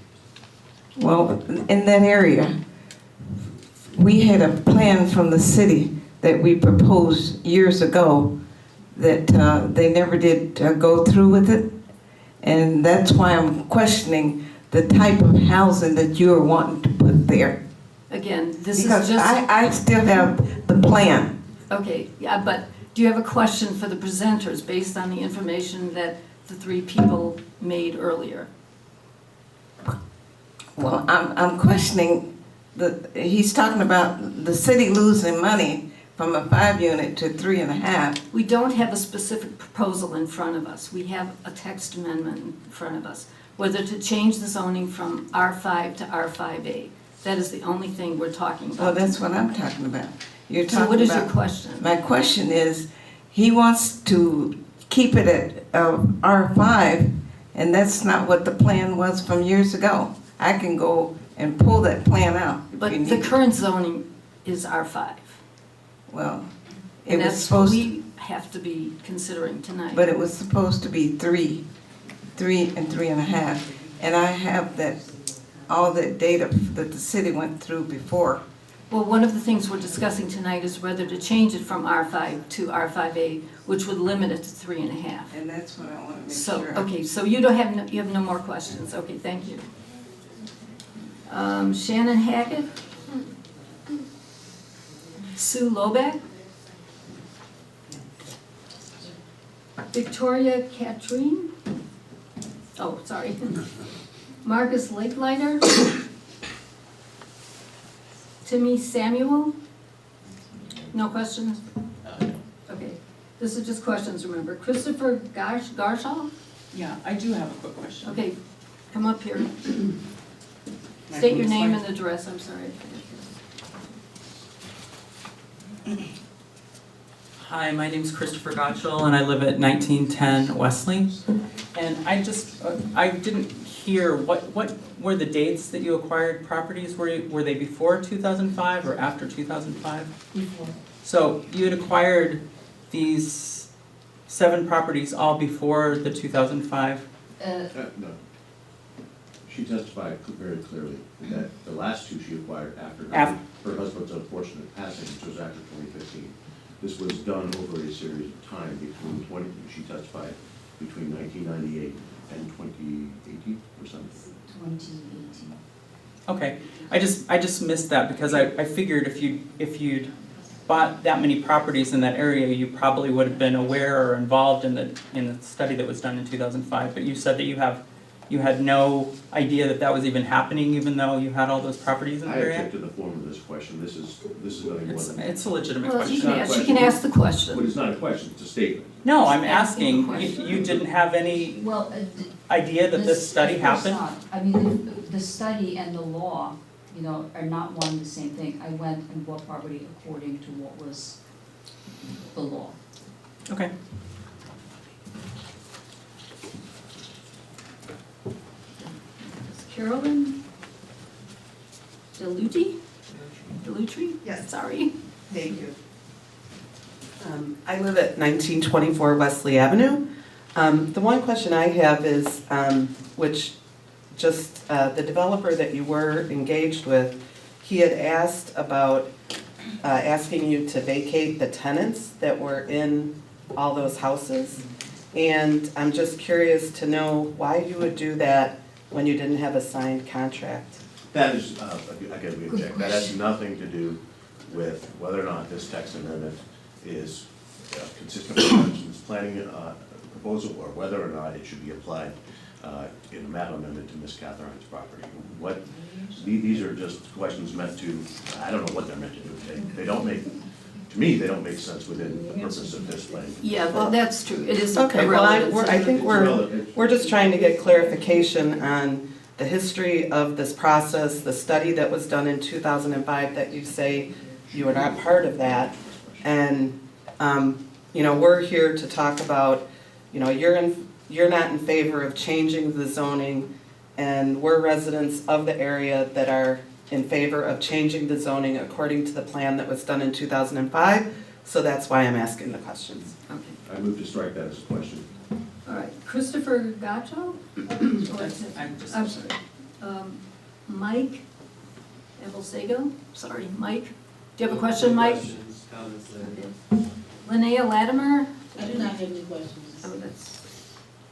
Well, in that area, we had a plan from the city that we proposed years ago that they never did go through with it. And that's why I'm questioning the type of housing that you're wanting to put there. Again, this is Because just, I still have the plan. okay, yeah, but do you have a question for the presenters based on the information that the 3 people made earlier? Well, I'm questioning, he's talking about the city losing money from a 5-unit to 3.5. We don't have a specific proposal in front of us. We have a text amendment in front of us, whether to change the zoning from R5 to R5A. That is the only thing we're talking Well, about. that's what I'm talking about. You're So talking what is your about. question? My question is, he wants to keep it at R5, and that's not what the plan was from years ago. I can go and pull that plan out if But you need the it. current zoning is R5. Well, it And was that's what supposed, we have to be considering tonight. but it was supposed to be 3 and 3.5. And I have that, all that data that the city went through before. Well, one of the things we're discussing tonight is whether to change it from R5 to R5A, which would limit it to 3.5. And that's what I want to make So, sure. okay, so you have no more questions. Okay, thank you. Shannon Hackett? Sue Lobeck? Victoria Katrine? Oh, sorry. Marcus Lakelighter? Timmy Samuel? No questions? Okay, this is just questions, remember. Christopher Garshall? Yeah, I do have a quick question. Okay, come up here. State your name and address, I'm sorry. Hi, my name's Christopher Gottschall, and I live at 1910 Wesley. And I didn't hear, what were the dates that you acquired properties? Were they before 2005 or after 2005? Before. So you had acquired these 7 properties all before the 2005? No. She testified very clearly that the last 2 she acquired after her husband's unfortunate passing, which was after 2015. This was done over a series of time between she testified, between 1998 and 2018 or something. 2018. Okay, I just missed that because I figured if you'd bought that many properties in that area, you probably would have been aware or involved in the study that was done in 2005. But you said that you had no idea that was even happening, even though you had all those properties in the I area? object to the form of this question. This is nothing more than. It's a legitimate Well, question. she can ask the But question. it's not a question, it's a statement. No, I'm Asking the asking, question. you didn't have any Well, idea that this study of course happened? not. I mean, the study and the law, are not one and the same thing. I went and bought property according to what was the law. Okay. Carolyn Deluti? Yes. Sorry. Thank you. I live at 1924 Wesley Avenue. The one question I have is, the developer that you were engaged with, he had asked about asking you to vacate the tenants that were in all those houses. And I'm just curious to know why you would do that when you didn't have a signed contract. That is, again, we object. That has nothing to do with whether or not this text amendment is consistent with the Commission's planning proposal, or whether or not it should be applied in a map amendment to Ms. Catherine's property. These are just questions meant to, I don't know what they're meant to do. They don't make, to me, they don't make sense within the purpose of this plan. Yeah, that's true. It is Okay, well, irrelevant. I think It's irrelevant. we're just trying to get clarification on the history of this process, the study that was done in 2005 that you say you were not part of that. And, we're here to talk about, you're not in favor of changing the zoning, and we're residents of the area that are in favor of changing the zoning according to the plan that was done in 2005, so that's why I'm asking the questions. Okay, I move to strike that as a question. all right. Christopher Gacho? I'm sorry. Mike Evelsago? Sorry, Mike? Do you have a question, Mike? Questions, comments there? Linnea Latimer? I do not have any questions. Oh, that's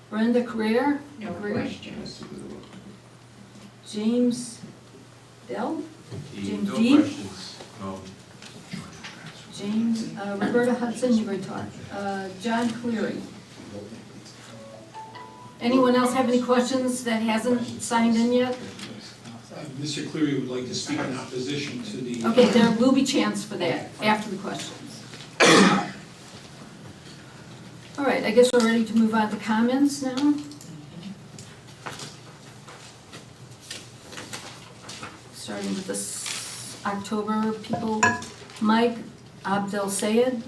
Brenda Carrere? No Carrere? questions. James Dell? James No D? questions. James, Roberta Hudson, you already talked. John Cleary. Anyone else have any questions that hasn't signed in yet? Mr. Cleary would like to speak in opposition to the. Okay, there will be chance for that after the questions. All right, I guess we're ready to move on to comments now. Starting with this October people, Mike Abdel Sayed.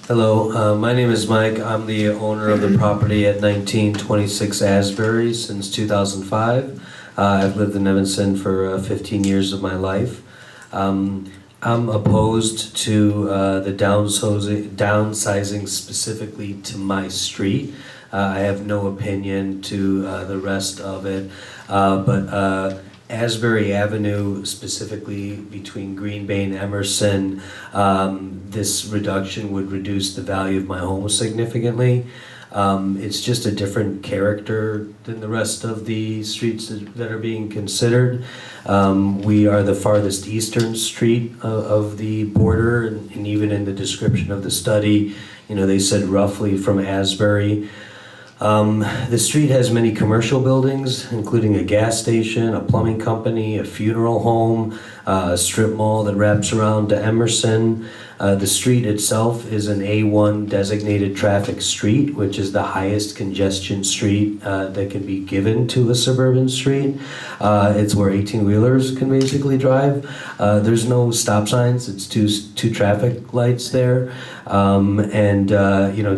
Hello, my name is Mike. I'm the owner of the property at 1926 Asbury since 2005. I've lived in Evanston for 15 years of my life. I'm opposed to the downsizing specifically to my street. I have no opinion to the rest of it, but Asbury Avenue, specifically between Green Bay and Emerson, this reduction would reduce the value of my home significantly. It's just a different character than the rest of the streets that are being considered. We are the farthest eastern street of the border, and even in the description of the study, they said roughly from Asbury. The street has many commercial buildings, including a gas station, a plumbing company, a funeral home, a strip mall that wraps around to Emerson. The street itself is an A1 designated traffic street, which is the highest congestion street that can be given to a suburban street. It's where 18-wheelers can basically drive. There's no stop signs. It's two traffic lights there.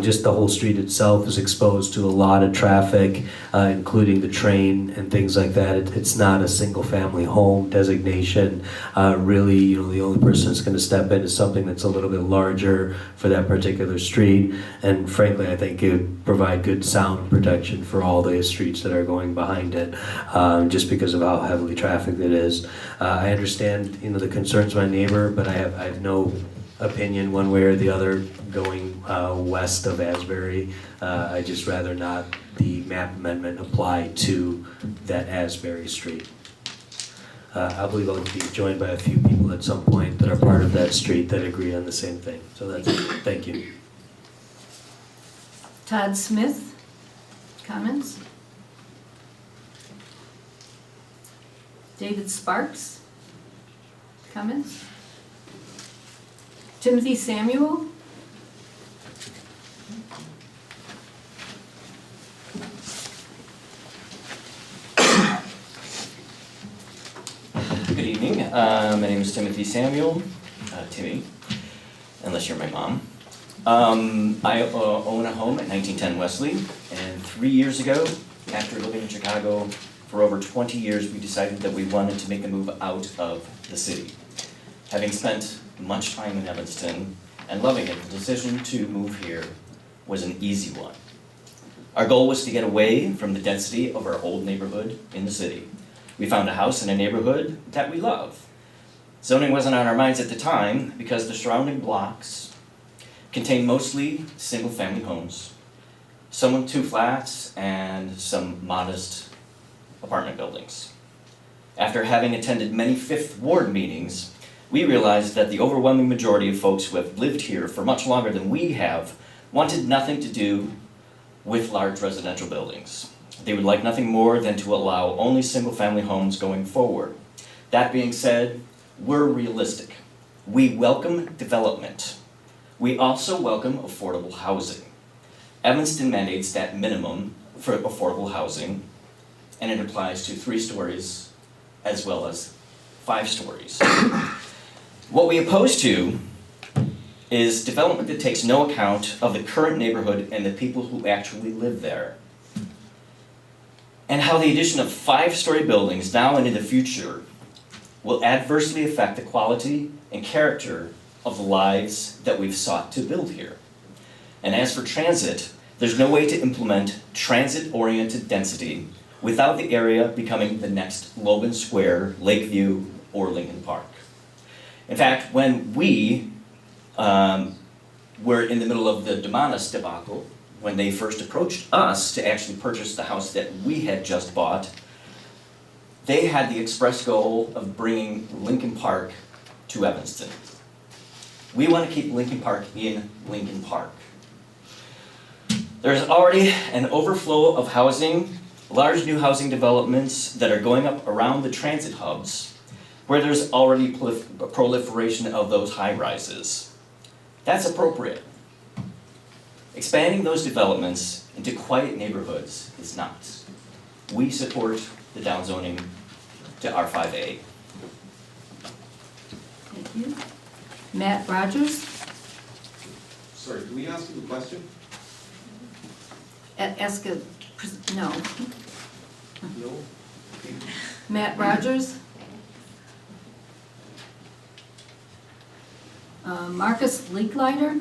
Just the whole street itself is exposed to a lot of traffic, including the train and things like that. It's not a single-family home designation. Really, the only person that's going to step in is something that's a little bit larger for that particular street. And frankly, I think it would provide good sound protection for all the streets that are going behind it, just because of how heavily trafficked it is. I understand, the concerns of my neighbor, but I have no opinion one way or the other going west of Asbury. I just rather not the map amendment apply to that Asbury street. I believe I'll be joined by a few people at some point that are part of that street that agree on the same thing. So that's it. Thank you. Todd Smith, comments? David Sparks, comments? Timothy Samuel? Good evening. My name is Timothy Samuel, Timmy, unless you're my mom. I own a home at 1910 Wesley, and 3 years ago, after living in Chicago for over 20 years, we decided that we wanted to make a move out of the city. Having spent much time in Evanston and loving it, the decision to move here was an easy one. Our goal was to get away from the density of our old neighborhood in the city. We found a house in a neighborhood that we love. Zoning wasn't on our minds at the time because the surrounding blocks contain mostly single-family homes, some with 2 flats, and some modest apartment buildings. After having attended many Fifth Ward meetings, we realized that the overwhelming majority of folks who have lived here for much longer than we have wanted nothing to do with large residential buildings. They would like nothing more than to allow only single-family homes going forward. That being said, we're realistic. We welcome development. We also welcome affordable housing. Evanston mandates that minimum for affordable housing, and it applies to 3 stories as well as 5 stories. What we oppose to is development that takes no account of the current neighborhood and the people who actually live there, and how the addition of 5-story buildings now and in the future will adversely affect the quality and character of the lives that we've sought to build here. And as for transit, there's no way to implement transit-oriented density without the area becoming the next Logan Square, Lakeview, or Lincoln Park. In fact, when we were in the middle of the Demanis debacle, when they first approached us to actually purchase the house that we had just bought, they had the express goal of bringing Lincoln Park to Evanston. We want to keep Lincoln Park in Lincoln Park. There's already an overflow of housing, large new housing developments that are going up around the transit hubs, where there's already proliferation of those high-rises. That's appropriate. Expanding those developments into quiet neighborhoods is not. We support the downzoning to R5A. Thank you. Matt Rogers? Sorry, do we ask you a question? Ask a, no. No? Matt Rogers? Marcus Leitner?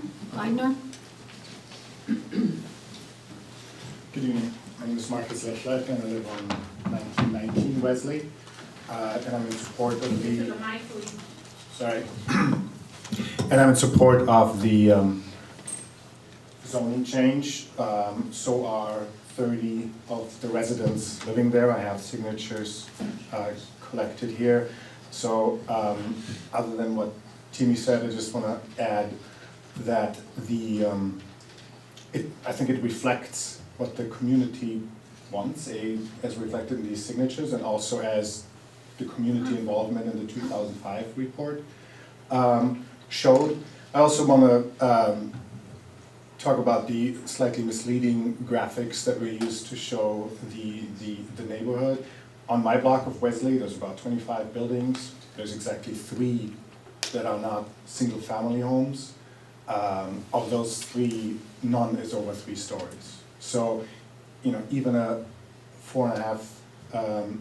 Good evening. My name is Marcus Leitner and I live on 1919 Wesley. And I'm in support of the... Sorry. And I'm in support of the zoning change. So are 30 of the residents living there. I have signatures collected here. So other than what Timmy said, I just want to add that I think it reflects what the community wants, as reflected in these signatures, and also as the community involvement in the 2005 report showed. I also want to talk about the slightly misleading graphics that were used to show the neighborhood. On my block of Wesley, there's about 25 buildings. There's exactly 3 that are not single-family homes. Of those 3, none is over 3 stories. So, you know, even a 4.5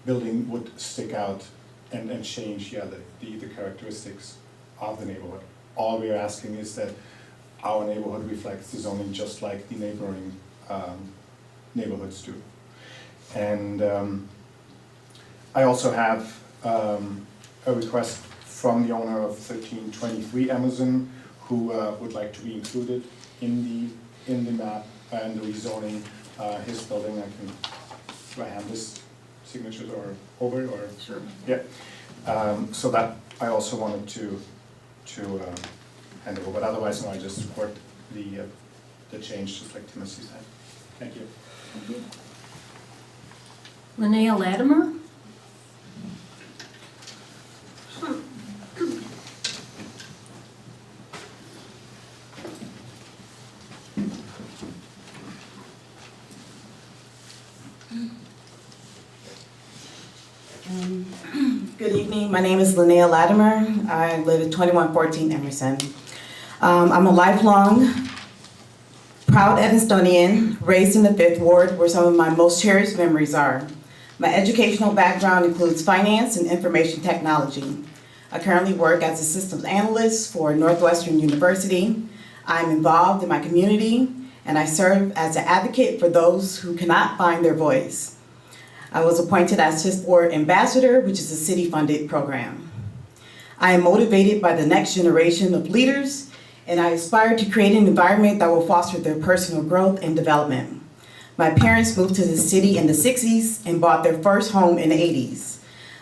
building would stick out and change, the characteristics of the neighborhood. All we are asking is that our neighborhood reflects the zoning just like the neighboring neighborhoods do. And I also have a request from the owner of 1323 Emerson, who would like to be included in the map and the rezoning his building. Do I hand this signatures or over it, or? Sure. Yeah. So that I also wanted to hand over, but otherwise, no, I just support the change, just like Timothy said. Thank you. Thank you. Linnea Latimer? Good evening, my name is Linnea Latimer. I live at 2114 Emerson. I'm a lifelong proud Evanstonian, raised in the 5th Ward, where some of my most cherished memories are. My educational background includes finance and information technology. I currently work as a systems analyst for Northwestern University. I'm involved in my community, and I serve as an advocate for those who cannot find their voice. I was appointed as 5th Ward Ambassador, which is a city-funded program. I am motivated by the next generation of leaders, and I aspire to create an environment that will foster their personal growth and development. My parents moved to the city in the 60s and bought their first home in the 80s.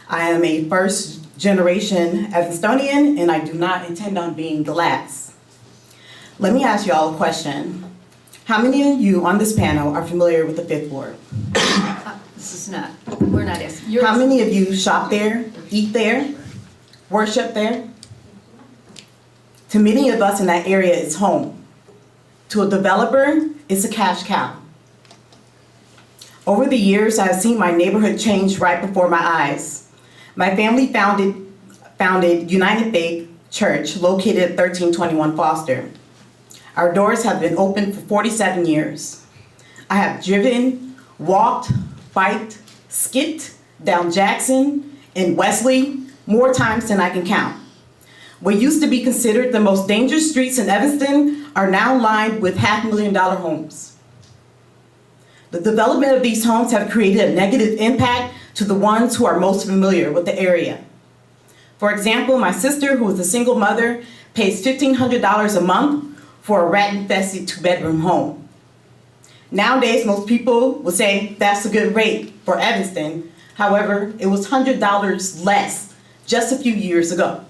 I am a first-generation Evanstonian, and I do not intend on being the last. Let me ask you all a question. How many of you on this panel are familiar with the 5th Ward? This is not, we're not asking. How many of you shop there, eat there, worship there? To many of us in that area, it's home. To a developer, it's a cash cow. Over the years, I've seen my neighborhood change right before my eyes. My family founded United Faith Church, located at 1321 Foster. Our doors have been open for 47 years. I have driven, walked, biked, skipped down Jackson and Wesley more times than I can count. What used to be considered the most dangerous streets in Evanston are now lined with $500,000 homes. The development of these homes have created a negative impact to the ones who are most familiar with the area. For example, my sister, who is a single mother, pays $1,500 a month for a rat-infested 2-bedroom home. Nowadays, most people would say that's a good rate for Evanston. However, it was $100 less just a few years ago.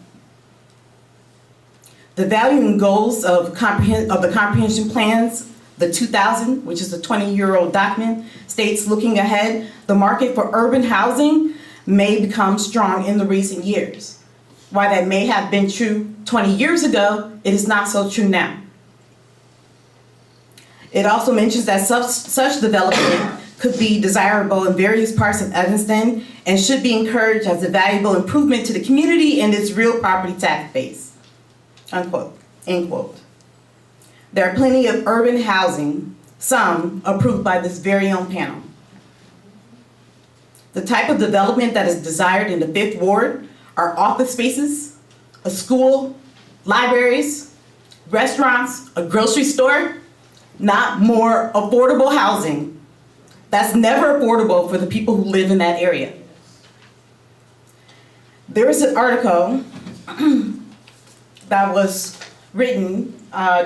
The value and goals of the comprehension plans, the 2000, which is a 20-year-old document, states looking ahead, the market for urban housing may become strong in the recent years. While that may have been true 20 years ago, it is not so true now. It also mentions that such development could be desirable in various parts of Evanston and should be encouraged as a valuable improvement to the community and its real property tax base, unquote, end quote. There are plenty of urban housing, some approved by this very own panel. The type of development that is desired in the 5th Ward are office spaces, a school, libraries, restaurants, a grocery store, not more affordable housing. That's never affordable for the people who live in that area. There is an article that was written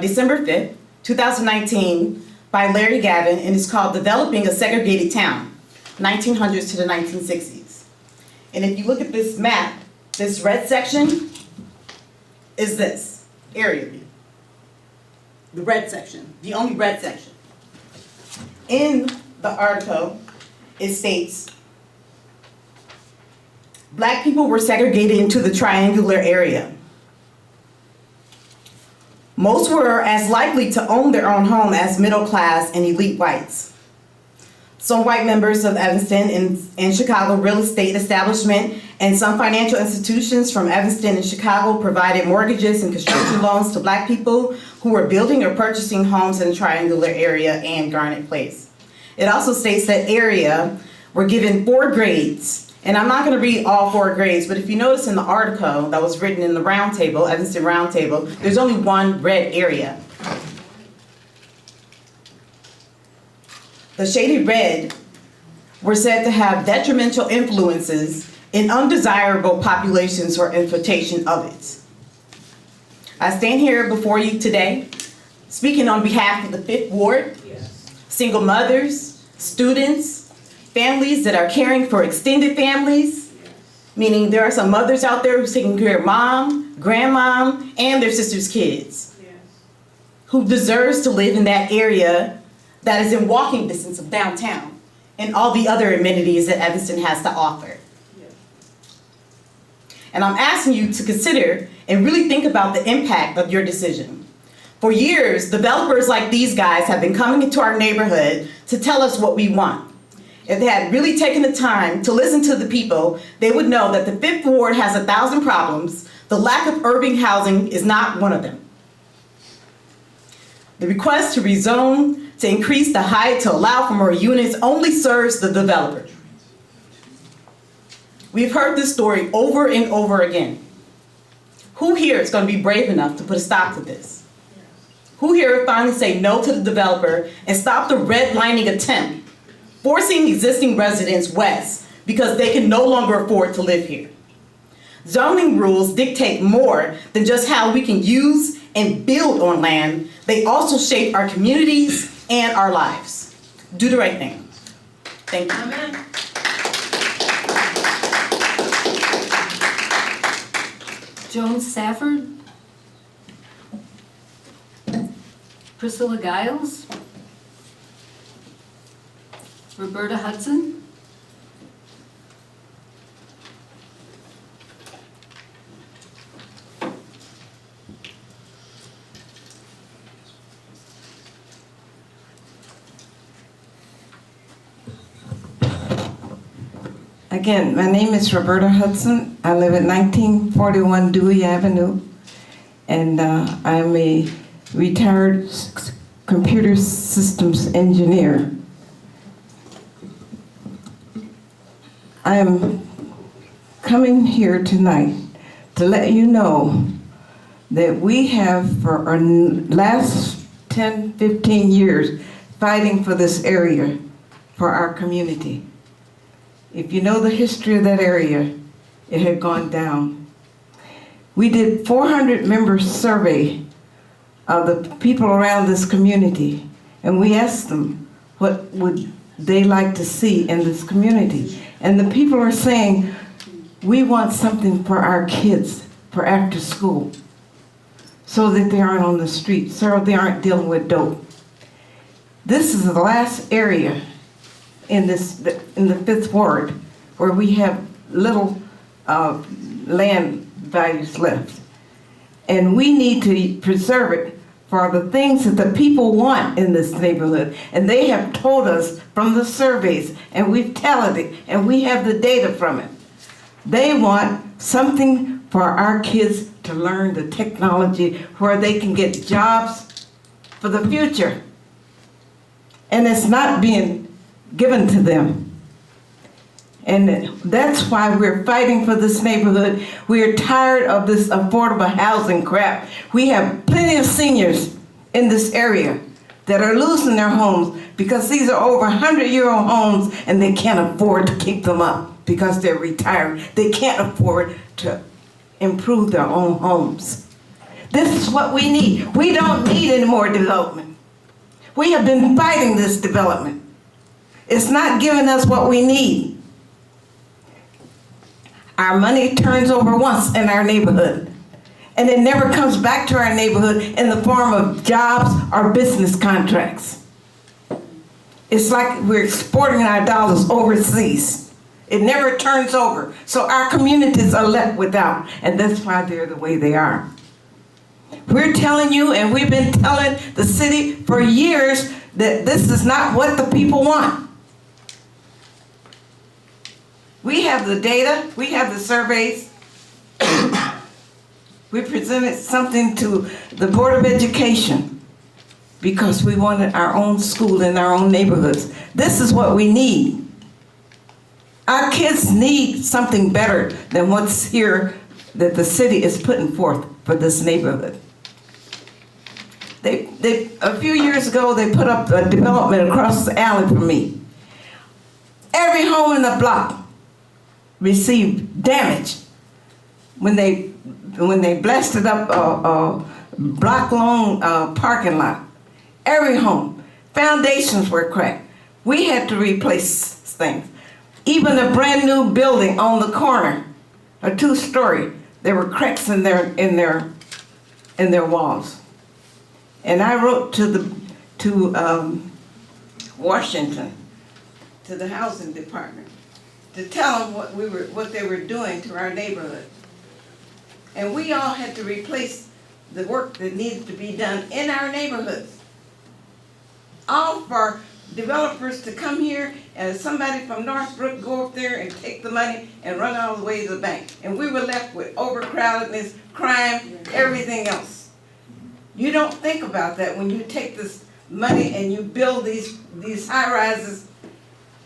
December 5th, 2019 by Larry Gavin, and it's called Developing a Segregated Town, 1900s to the 1960s. And if you look at this map, this red section is this area view. The red section, the only red section. In the article, it states, Black people were segregated into the triangular area. Most were as likely to own their own home as middle class and elite whites. Some white members of Evanston and Chicago real estate establishment and some financial institutions from Evanston and Chicago provided mortgages and construction loans to Black people who were building or purchasing homes in the triangular area and Garnet Place. It also states that area were given 4 grades. And I'm not going to read all 4 grades, but if you notice in the article that was written in the roundtable, Evanston Roundtable, there's only 1 red area. The shaded red were said to have detrimental influences in undesirable populations or infiltration of it. I stand here before you today, speaking on behalf of the 5th Ward, single mothers, students, families that are caring for extended families, meaning there are some mothers out there who's taking care of mom, grandmom, and their sister's kids, who deserves to live in that area that is in walking distance of downtown and all the other amenities that Evanston has to offer. And I'm asking you to consider and really think about the impact of your decision. For years, developers like these guys have been coming into our neighborhood to tell us what we want. If they had really taken the time to listen to the people, they would know that the 5th Ward has 1,000 problems. The lack of urban housing is not one of them. The request to rezone, to increase the height, to allow for more units only serves the developer. We've heard this story over and over again. Who here is going to be brave enough to put a stop to this? Who here will finally say no to the developer and stop the redlining attempt, forcing existing residents west because they can no longer afford to live here? Zoning rules dictate more than just how we can use and build on land. They also shape our communities and our lives. Do the right thing. Thank you. Amen. Joan Safford. Priscilla Giles. Roberta Hudson. Again, my name is Roberta Hudson. I live at 1941 Dewey Avenue, and I'm a retired computer systems engineer. I am coming here tonight to let you know that we have, for our last 10, 15 years, fighting for this area, for our community. If you know the history of that area, it had gone down. We did 400-member survey of the people around this community, and we asked them what would they like to see in this community. And the people are saying, we want something for our kids for after school, so that they aren't on the street, so they aren't dealing with dope. This is the last area in the 5th Ward where we have little land values left. And we need to preserve it for the things that the people want in this neighborhood. And they have told us from the surveys, and we've tallied it, and we have the data from it. They want something for our kids to learn the technology where they can get jobs for the future. And it's not being given to them. And that's why we're fighting for this neighborhood. We're tired of this affordable housing crap. We have plenty of seniors in this area that are losing their homes because these are over 100-year-old homes and they can't afford to keep them up because they're retired. They can't afford to improve their own homes. This is what we need. We don't need any more development. We have been fighting this development. It's not giving us what we need. Our money turns over once in our neighborhood, and it never comes back to our neighborhood in the form of jobs or business contracts. It's like we're exporting our dollars overseas. It never turns over, so our communities are left without, and that's why they're the way they are. We're telling you, and we've been telling the city for years, that this is not what the people want. We have the data, we have the surveys. We presented something to the Board of Education because we wanted our own school in our own neighborhoods. This is what we need. Our kids need something better than what's here that the city is putting forth for this neighborhood. A few years ago, they put up a development across the alley from me. Every home in the block received damage when they blasted up a block-long parking lot. Every home. Foundations were cracked. We had to replace things. Even a brand new building on the corner, a 2-story, there were cracks in their walls. And I wrote to Washington, to the housing department, to tell them what they were doing to our neighborhood. And we all had to replace the work that needed to be done in our neighborhoods. All for developers to come here and somebody from Northbrook go up there and take the money and run all the way to the bank. And we were left with overcrowdedness, crime, everything else. You don't think about that when you take this money and you build these high-rises.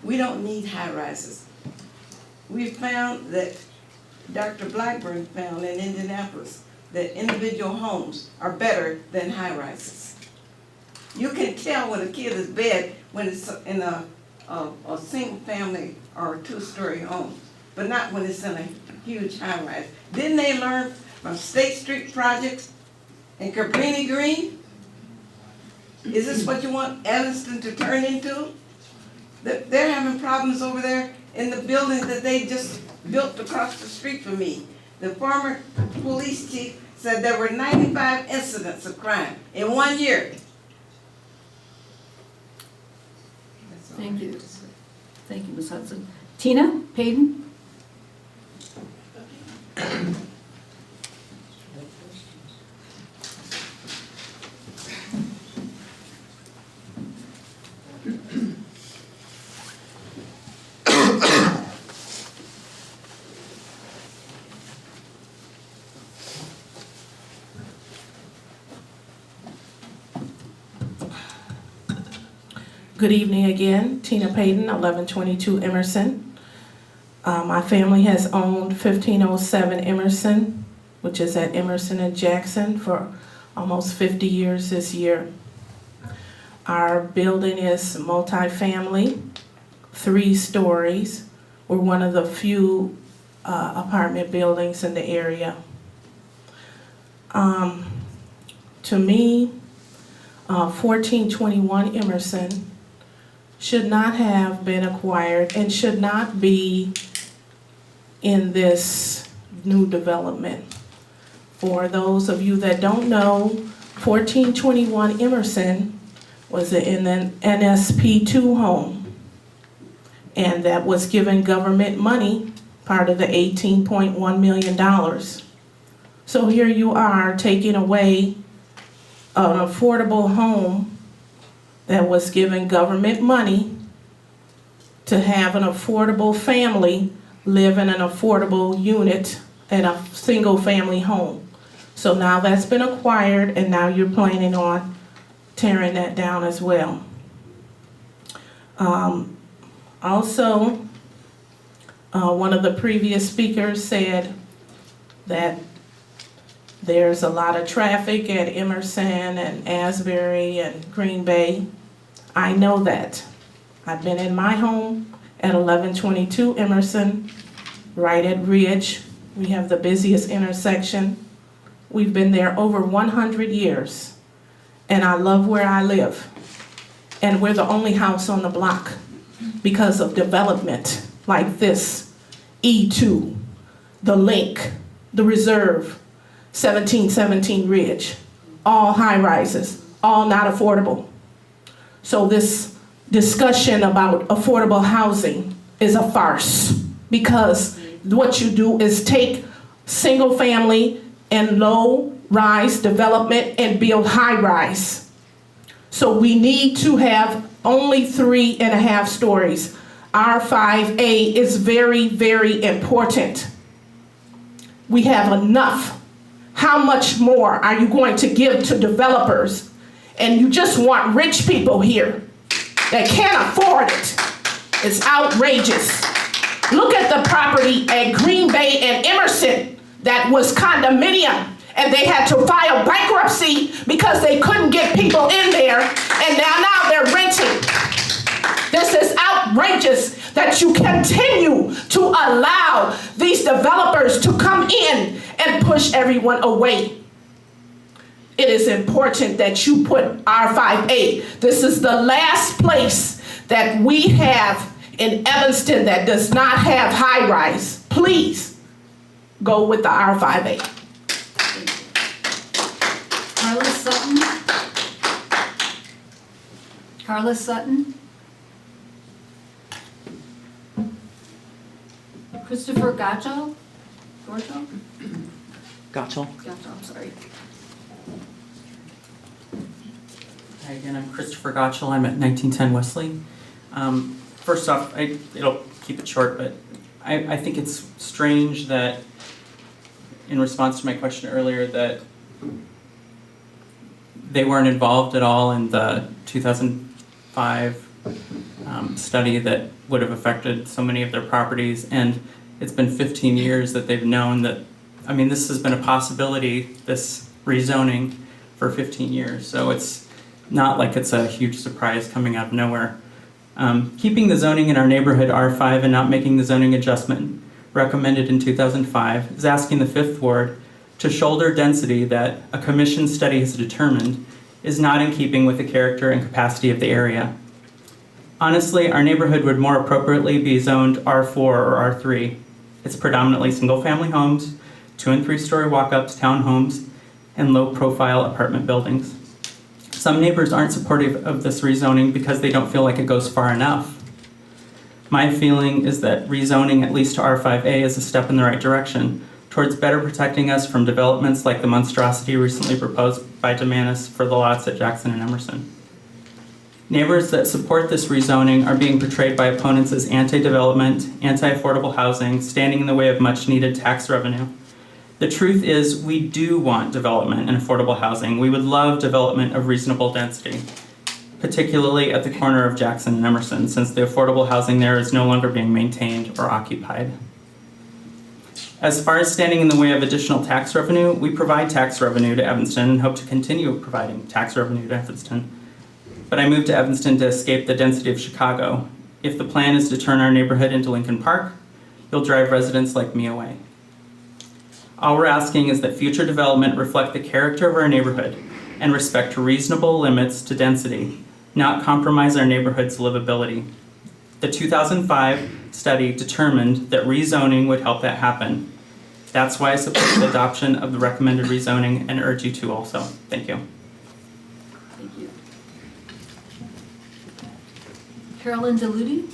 We don't need high-rises. We found that Dr. Blackburn found in Indianapolis that individual homes are better than high-rises. You can tell when a kid is bad when it's in a single family or a 2-story home, but not when it's in a huge high-rise. Didn't they learn from State Street projects and Cabrini Green? Is this what you want Evanston to turn into? They're having problems over there in the building that they just built across the street from me. The former police chief said there were 95 incidents of crime in 1 year. Thank you. Thank you, Ms. Hudson. Tina Payton? Good evening again, Tina Payton, 1122 Emerson. My family has owned 1507 Emerson, which is at Emerson and Jackson, for almost 50 years this year. Our building is multifamily, 3 stories. We're one of the few apartment buildings in the area. To me, 1421 Emerson should not have been acquired and should not be in this new development. For those of you that don't know, 1421 Emerson was in an NSP2 home, and that was given government money, part of the $18.1 million. So here you are taking away an affordable home that was given government money to have an affordable family live in an affordable unit in a single family home. So now that's been acquired and now you're planning on tearing that down as well. Also, one of the previous speakers said that there's a lot of traffic at Emerson and Asbury and Green Bay. I know that. I've been in my home at 1122 Emerson, right at Ridge. We have the busiest intersection. We've been there over 100 years, and I love where I live. And we're the only house on the block because of development like this. E2, the Link, the Reserve, 1717 Ridge, all high rises, all not affordable. So this discussion about affordable housing is a farce, because what you do is take single family and low rise development and build high rise. So we need to have only 3.5 stories. R5A is very, very important. We have enough. How much more are you going to give to developers? And you just want rich people here that can't afford it. It's outrageous. Look at the property at Green Bay and Emerson that was condominium, and they had to file bankruptcy because they couldn't get people in there, and now they're renting. This is outrageous that you continue to allow these developers to come in and push everyone away. It is important that you put R5A. This is the last place that we have in Evanston that does not have high rise. Please go with the R5A. Carla Sutton? Carla Sutton? Christopher Gotcho? Gorcho? Gotcha. Gotcho, I'm sorry. Hi again, I'm Christopher Gotchell. I'm at 1910 Wesley. First off, it'll keep it short, but I think it's strange that, in response to my question earlier, that they weren't involved at all in the 2005 study that would have affected so many of their properties, and it's been 15 years that they've known that. I mean, this has been a possibility, this rezoning, for 15 years, so it's not like it's a huge surprise coming out of nowhere. Keeping the zoning in our neighborhood R5 and not making the zoning adjustment recommended in 2005 is asking the 5th Ward to shoulder density that a commission study has determined is not in keeping with the character and capacity of the area. Honestly, our neighborhood would more appropriately be zoned R4 or R3. It's predominantly single-family homes, 2- and 3-story walk-ups, townhomes, and low-profile apartment buildings. Some neighbors aren't supportive of this rezoning because they don't feel like it goes far enough. My feeling is that rezoning at least to R5A is a step in the right direction towards better protecting us from developments like the monstrosity recently proposed by Demanis for the lots at Jackson and Emerson. Neighbors that support this rezoning are being portrayed by opponents as anti-development, anti-affordable housing, standing in the way of much-needed tax revenue. The truth is, we do want development and affordable housing. We would love development of reasonable density, particularly at the corner of Jackson and Emerson, since the affordable housing there is no longer being maintained or occupied. As far as standing in the way of additional tax revenue, we provide tax revenue to Evanston and hope to continue providing tax revenue to Evanston. But I moved to Evanston to escape the density of Chicago. If the plan is to turn our neighborhood into Lincoln Park, you'll drive residents like me away. All we're asking is that future development reflect the character of our neighborhood and respect reasonable limits to density, not compromise our neighborhood's livability. The 2005 study determined that rezoning would help that happen. That's why I support the adoption of the recommended rezoning and urge you to also. Thank you. Thank you. Carolyn DeLudy?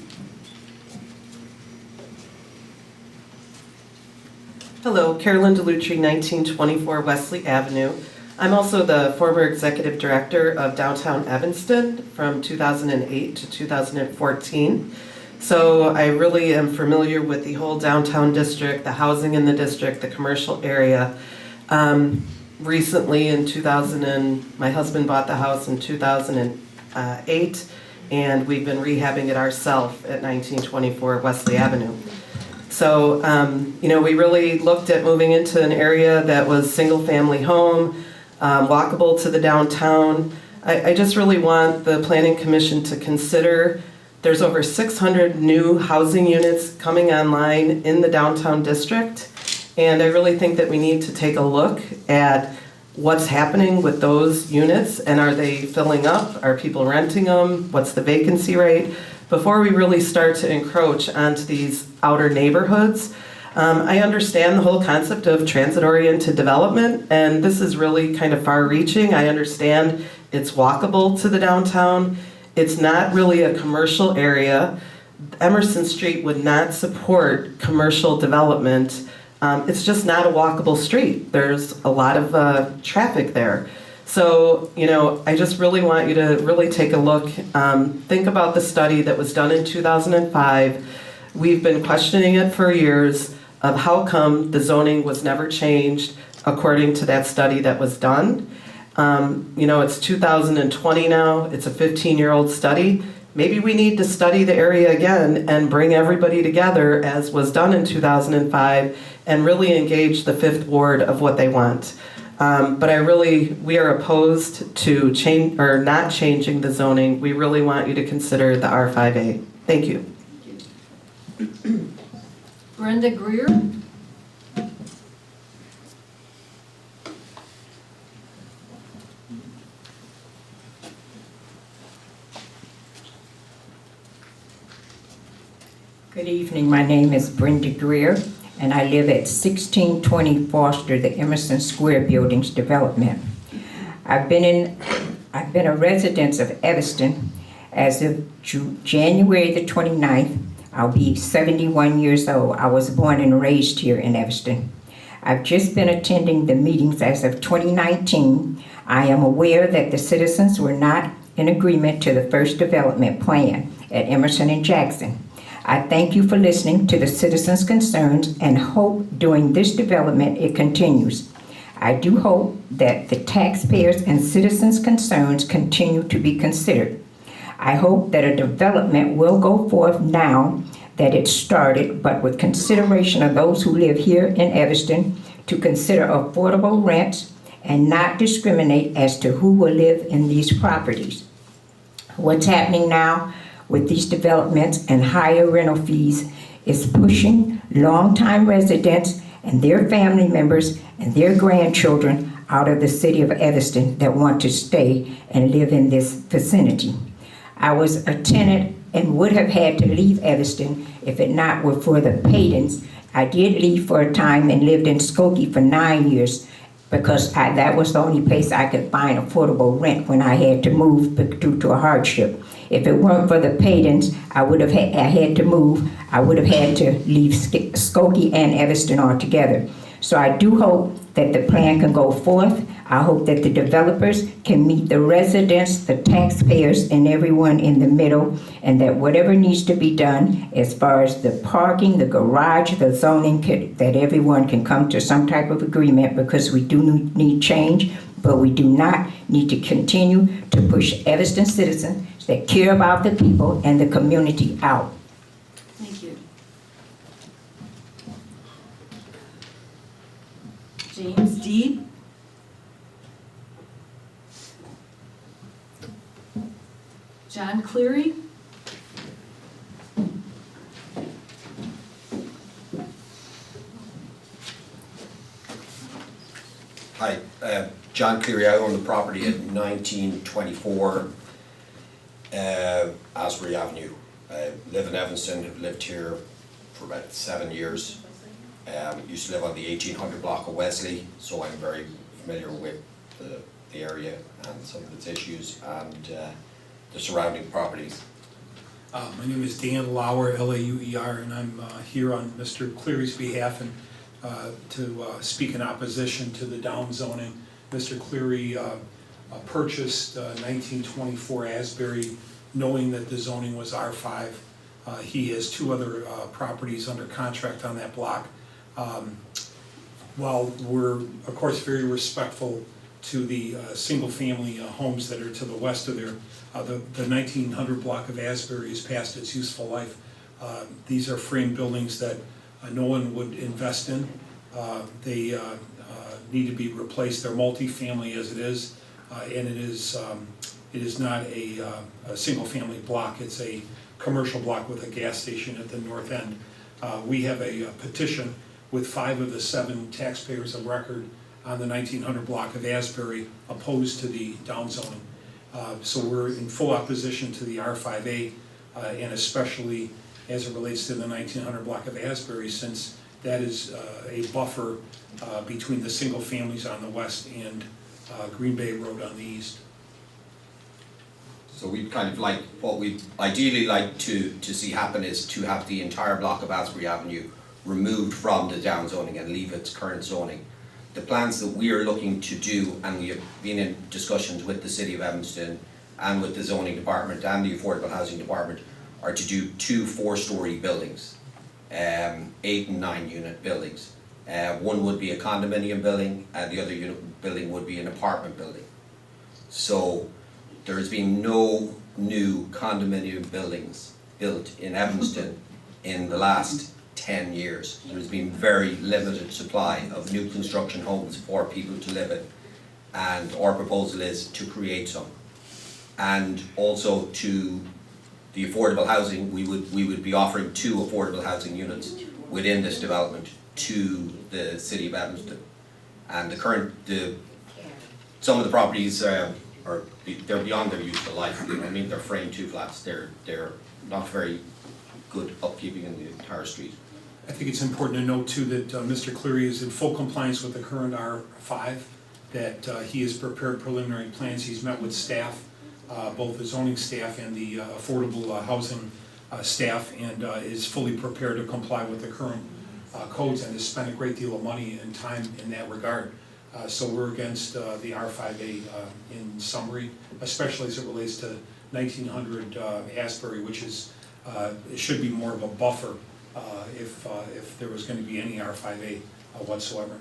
Hello, Carolyn DeLutri, 1924 Wesley Avenue. I'm also the former executive director of Downtown Evanston from 2008 to 2014. So I really am familiar with the whole downtown district, the housing in the district, the commercial area. recently in 2000, and my husband bought the house in 2008, and we've been rehabbing it ourselves at 1924 Wesley Avenue. So, we really looked at moving into an area that was single-family home, walkable to the downtown. I just really want the Planning Commission to consider, there's over 600 new housing units coming online in the downtown district. And I really think that we need to take a look at what's happening with those units, and are they filling up? Are people renting them? What's the vacancy rate? Before we really start to encroach onto these outer neighborhoods. I understand the whole concept of transit-oriented development, and this is really kind of far-reaching. I understand it's walkable to the downtown. It's not really a commercial area. Emerson Street would not support commercial development. It's just not a walkable street. There's a lot of traffic there. So, I just really want you to really take a look. Think about the study that was done in 2005. We've been questioning it for years of how come the zoning was never changed according to that study that was done. It's 2020 now. It's a 15-year-old study. Maybe we need to study the area again and bring everybody together as was done in 2005 and really engage the Fifth Ward of what they want. But we are opposed to not changing the zoning. We really want you to consider the R5A. Thank you. Brenda Greer? Good evening, my name is Brenda Greer, and I live at 1620 Foster, the Emerson Square Buildings development. I've been a resident of Evanston as of January the 29th. I'll be 71 years old. I was born and raised here in Evanston. I've just been attending the meetings as of 2019. I am aware that the citizens were not in agreement to the first development plan at Emerson and Jackson. I thank you for listening to the citizens' concerns and hope during this development it continues. I do hope that the taxpayers' and citizens' concerns continue to be considered. I hope that a development will go forth now that it started, but with consideration of those who live here in Evanston, to consider affordable rents and not discriminate as to who will live in these properties. What's happening now with these developments and higher rental fees is pushing longtime residents and their family members and their grandchildren out of the city of Evanston that want to stay and live in this vicinity. I was a tenant and would have had to leave Evanston if it not were for the Paydens. I did leave for a time and lived in Skokie for 9 years because that was the only place I could find affordable rent when I had to move due to a hardship. If it weren't for the Paydens, I had to move. I would have had to leave Skokie and Evanston altogether. So I do hope that the plan can go forth. I hope that the developers can meet the residents, the taxpayers, and everyone in the middle, and that whatever needs to be done as far as the parking, the garage, the zoning, that everyone can come to some type of agreement, because we do need change, but we do not need to continue to push Evanston citizens that care about the people and the community out. Thank you. James Deeb? John Cleary? Hi, John Cleary. I own the property at 1924 Asbury Avenue. I live in Evanston, have lived here for about 7 years. Used to live on the 1800 block of Wesley, so I'm very familiar with the area and some of its issues and the surrounding properties. My name is Dan Lauer, L-A-U-E-R, and I'm here on Mr. Cleary's behalf and to speak in opposition to the downzoning. Mr. Cleary purchased 1924 Asbury knowing that the zoning was R5. He has 2 other properties under contract on that block. while we're, of course, very respectful to the single-family homes that are to the west of there, the 1900 block of Asbury is past its useful life. These are frame buildings that no one would invest in. They need to be replaced. They're multifamily as it is, and it is not a single-family block. It's a commercial block with a gas station at the north end. We have a petition with 5 of the 7 taxpayers of record on the 1900 block of Asbury opposed to the downzoning. So we're in full opposition to the R5A, and especially as it relates to the 1900 block of Asbury, since that is a buffer between the single families on the west and Green Bay Road on the east. So we'd kind of like, what we'd ideally like to see happen is to have the entire block of Asbury Avenue removed from the downzoning and leave its current zoning. The plans that we are looking to do, and we have been in discussions with the City of Evanston and with the zoning department and the affordable housing department, are to do 2 4-story buildings, 8 and 9 unit buildings. One would be a condominium building and the other building would be an apartment building. So there has been no new condominium buildings built in Evanston in the last 10 years. There's been very limited supply of new construction homes for people to live in, and our proposal is to create some. And also to the affordable housing, we would be offering 2 affordable housing units within this development to the City of Evanston. And some of the properties they're beyond their useful life. I mean, they're frame 2 flats. They're not very good upkeeping in the entire street. I think it's important to note too that Mr. Cleary is in full compliance with the current R5, that he has prepared preliminary plans. He's met with staff, both the zoning staff and the affordable housing staff, and is fully prepared to comply with the current codes and has spent a great deal of money and time in that regard. So we're against the R5A in summary, especially as it relates to 1900 Asbury, which is it should be more of a buffer if there was going to be any R5A whatsoever.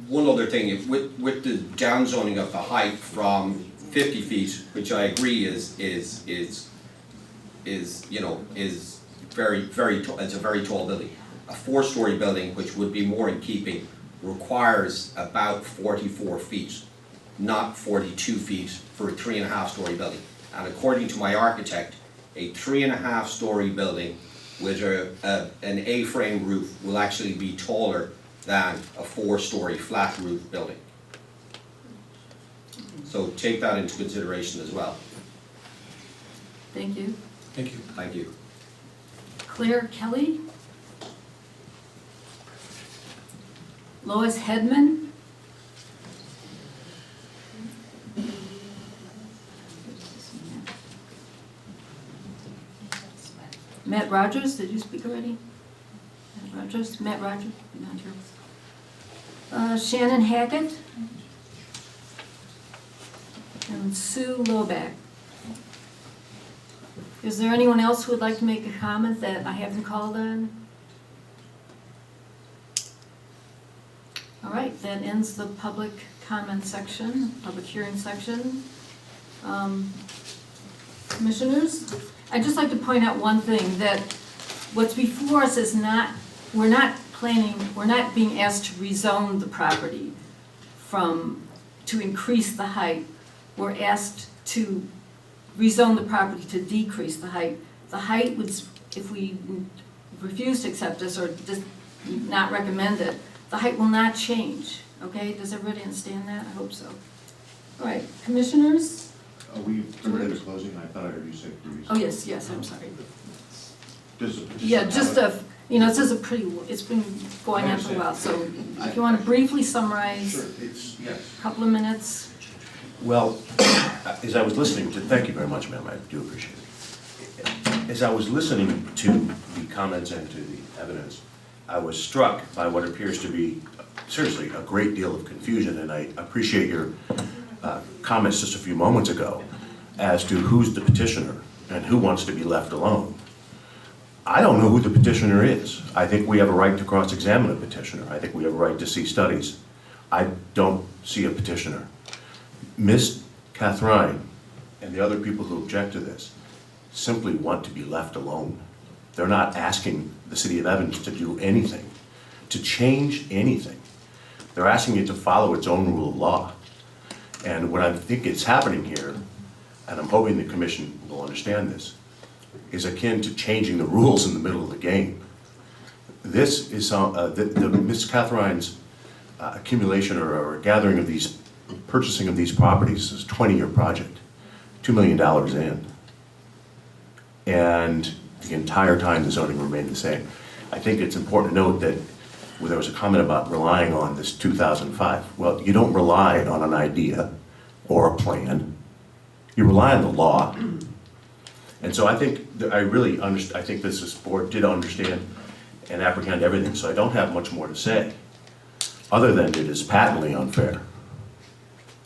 One other thing, with the downzoning of the height from 50 feet, which I agree is very tall, it's a very tall building. A 4-story building, which would be more in keeping, requires about 44 feet, not 42 feet for a 3.5-story building. And according to my architect, a 3.5-story building with an A-frame roof will actually be taller than a 4-story flat roof building. So take that into consideration as well. Thank you. Thank you. Thank you. Claire Kelly. Lois Hedman. Matt Rogers, did you speak already? Matt Rogers, not here. Shannon Hackett. And Sue Loback. Is there anyone else who would like to make a comment that I haven't called on? All right, that ends the public comment section, public hearing section. Commissioners, I'd just like to point out one thing, that what's before us is we're not being asked to rezone the property to increase the height. We're asked to rezone the property to decrease the height. The height would, if we refuse to accept this or just not recommend it, the height will not change, okay? Does everybody understand that? I hope so. All right, commissioners? Are we ready to closing? I thought I heard you say previous. Oh, yes, I'm sorry. Yeah, just this is it's been going on for a while, so if you want to briefly summarize. Sure, yes. A couple of minutes. Well, as I was listening to, thank you very much, ma'am, I do appreciate it. As I was listening to the comments and to the evidence, I was struck by what appears to be, seriously, a great deal of confusion, and I appreciate your comments just a few moments ago as to who's the petitioner and who wants to be left alone. I don't know who the petitioner is. I think we have a right to cross-examine a petitioner. I think we have a right to see studies. I don't see a petitioner. Ms. Catherine and the other people who object to this simply want to be left alone. They're not asking the city of Evans to do anything, to change anything. They're asking it to follow its own rule of law. And what I think is happening here, and I'm hoping the commission will understand this, is akin to changing the rules in the middle of the game. This is Ms. Catherine's accumulation or gathering of these, purchasing of these properties is a 20-year project, $2 million in. And the entire time the zoning remained the same. I think it's important to note that there was a comment about relying on this 2005. Well, you don't rely on an idea or a plan. You rely on the law. And so I think that I think this board did understand and apprehend everything, so I don't have much more to say, other than it is patently unfair,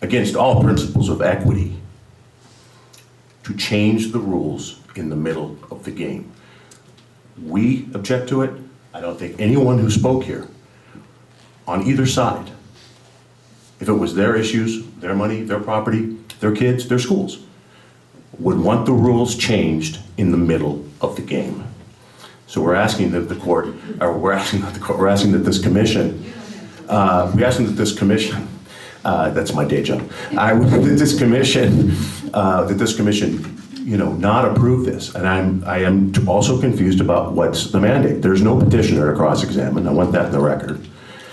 against all principles of equity, to change the rules in the middle of the game. We object to it. I don't think anyone who spoke here, on either side, if it was their issues, their money, their property, their kids, their schools, would want the rules changed in the middle of the game. So we're asking that the court, or we're asking that this commission, that's my day job. That this commission, not approve this. And I am also confused about what's the mandate. There's no petitioner to cross-examine. I want that in the record.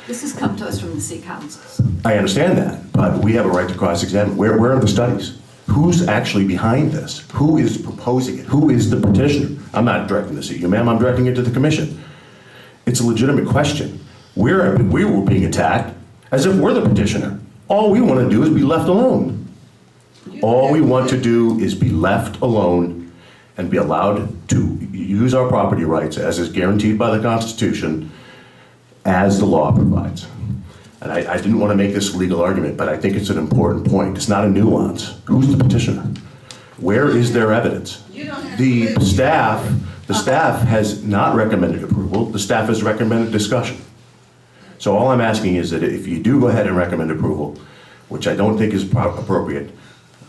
This has come to us from the city council. I understand that, but we have a right to cross-examine. Where are the studies? Who's actually behind this? Who is proposing it? Who is the petitioner? I'm not directing this at you, ma'am. I'm directing it to the commission. It's a legitimate question. We were being attacked as if we're the petitioner. All we want to do is be left alone. All we want to do is be left alone and be allowed to use our property rights as is guaranteed by the Constitution, as the law provides. And I didn't want to make this a legal argument, but I think it's an important point. It's not a nuance. Who's the petitioner? Where is their evidence? The staff has not recommended approval. The staff has recommended discussion. So all I'm asking is that if you do go ahead and recommend approval, which I don't think is appropriate,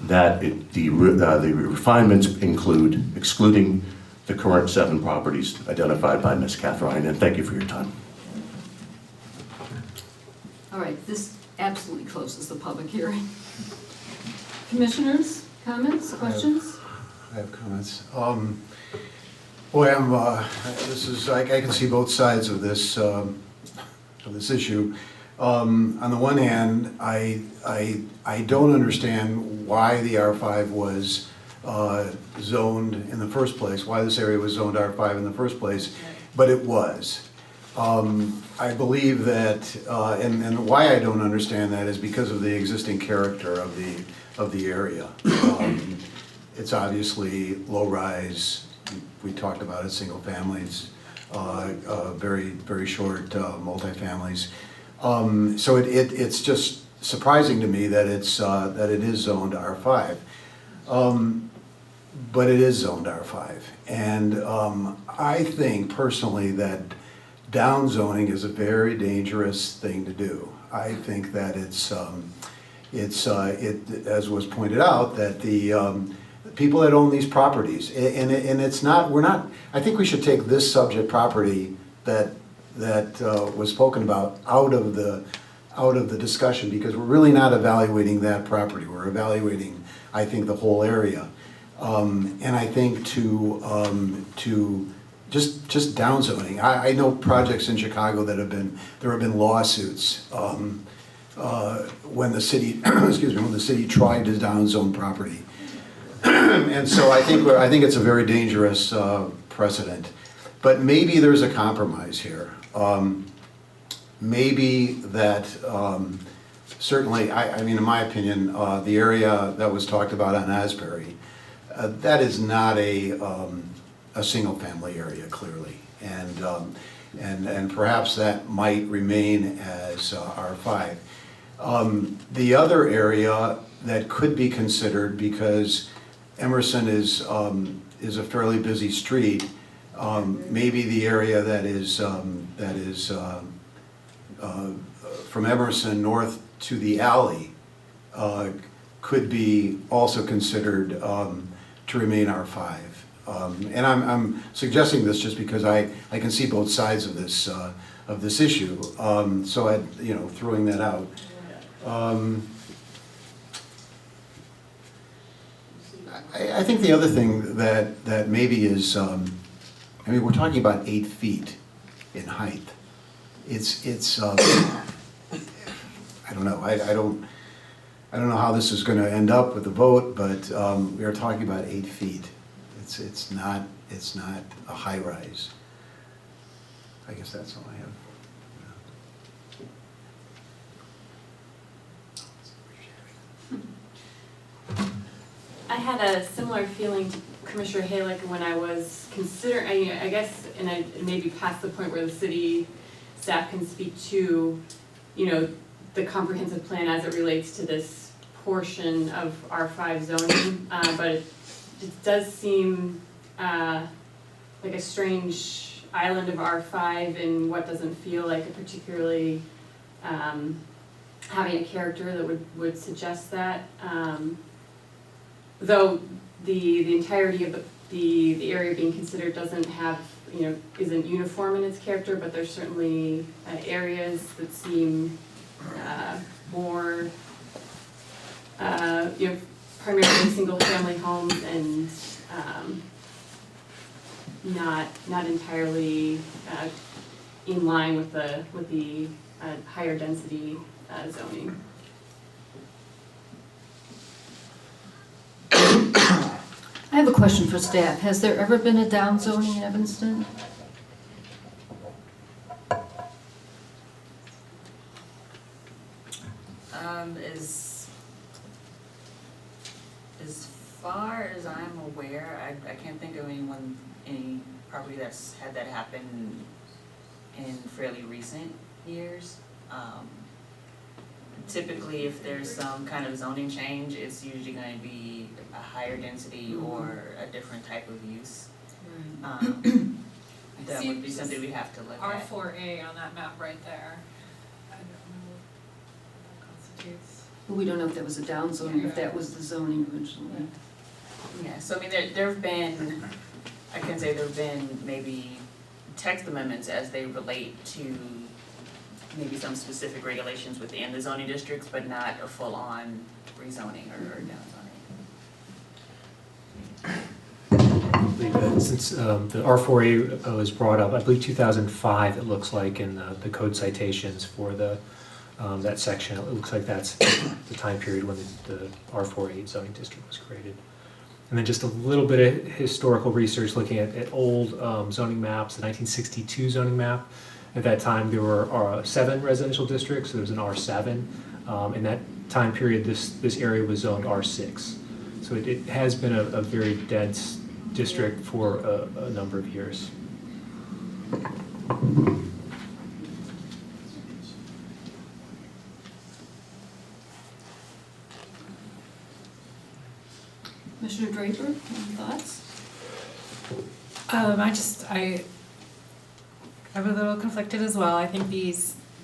that the refinements include excluding the current 7 properties identified by Ms. Catherine, and thank you for your time. All right, this absolutely closes the public hearing. Commissioners, comments, questions? I have comments. Boy, I can see both sides of this issue. On the one hand, I don't understand why the R5 was zoned in the first place, why this area was zoned R5 in the first place, but it was. I believe that, and why I don't understand that is because of the existing character of the area. It's obviously low-rise. We talked about it, single families, very, very short multifamilies. So it's just surprising to me that it is zoned R5. But it is zoned R5. And I think personally that downzoning is a very dangerous thing to do. I think that it's as was pointed out, that the people that own these properties, and it's not, I think we should take this subject property that was spoken about out of the discussion, because we're really not evaluating that property. We're evaluating, I think, the whole area. And I think to just downzoning. I know projects in Chicago that there have been lawsuits when the city, when the city tried to downzone property. And so I think it's a very dangerous precedent. But maybe there's a compromise here. Maybe that, certainly, I mean, in my opinion, the area that was talked about on Asbury, that is not a single-family area, clearly, and perhaps that might remain as R5. The other area that could be considered, because Emerson is a fairly busy street, Maybe the area that is from Emerson north to the alley could be also considered to remain R5. And I'm suggesting this just because I can see both sides of this issue. So throwing that out. I think the other thing that maybe is, we're talking about 8 feet in height. It's I don't know. I don't know how this is going to end up with the vote, but we are talking about 8 feet. It's not a high rise. I guess that's all I have. I had a similar feeling to Commissioner Halick when I was considering, I guess, and I maybe past the point where the city staff can speak to, the comprehensive plan as it relates to this portion of R5 zoning, but it does seem like a strange island of R5 in what doesn't feel like a particularly having a character that would suggest that. Though the entirety of the area being considered doesn't have, isn't uniform in its character, but there's certainly areas that seem more, primarily single-family homes and not entirely in line with the higher density zoning. I have a question for staff. Has there ever been a downzoning in Evanston? As far as I'm aware, I can't think of any property that's had that happen in fairly recent years. Typically, if there's some kind of zoning change, it's usually going to be a higher density or a different type of use. That would be something we have to look at. R4A on that map right there. I don't know what that constitutes. We don't know if that was a downzoning, if that was the zoning originally. Yeah, so there have been, I can say there have been maybe text amendments as they relate to maybe some specific regulations within the zoning districts, but not a full-on rezoning or downzoning. I believe since the R4A was brought up, I believe 2005, it looks like, in the code citations for that section, it looks like that's the time period when the R4A zoning district was created. And then just a little bit of historical research looking at old zoning maps, the 1962 zoning map. At that time, there were 7 residential districts, so there was an R7. In that time period, this area was zoned R6. So it has been a very dense district for a number of years. Commissioner Draper, any thoughts? I'm a little conflicted as well. I think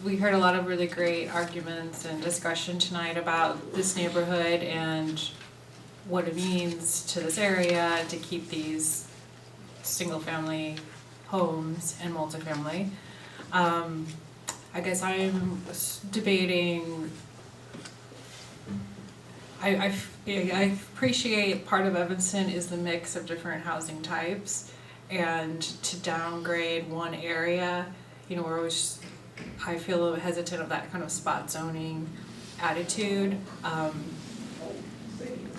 we heard a lot of really great arguments and discussion tonight about this neighborhood and what it means to this area to keep these single-family homes and multifamily. I guess I'm debating, I appreciate part of Evanston is the mix of different housing types. And to downgrade one area, I feel a little hesitant of that kind of spot zoning attitude.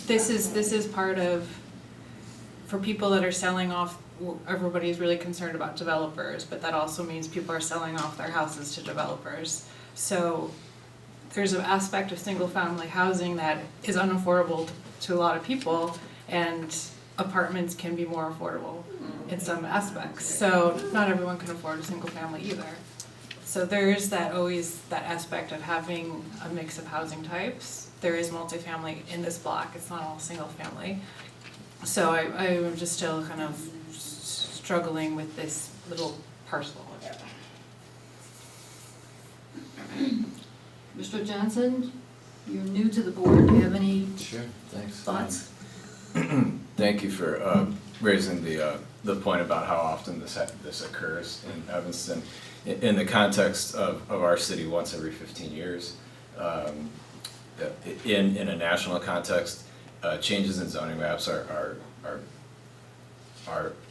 This is part of, for people that are selling off, everybody's really concerned about developers, but that also means people are selling off their houses to developers. So there's an aspect of single family housing that is unaffordable to a lot of people, and apartments can be more affordable in some aspects. So not everyone can afford a single family either. So there is always that aspect of having a mix of housing types. There is multifamily in this block, it's not all single family. So I'm just still kind of struggling with this little parcel. Mr. Johnson, you're new to the board, do you have any Sure, thanks. thoughts? Thank you for raising the point about how often this occurs in Evanston. In the context of our city, once every 15 years. In a national context, changes in zoning maps are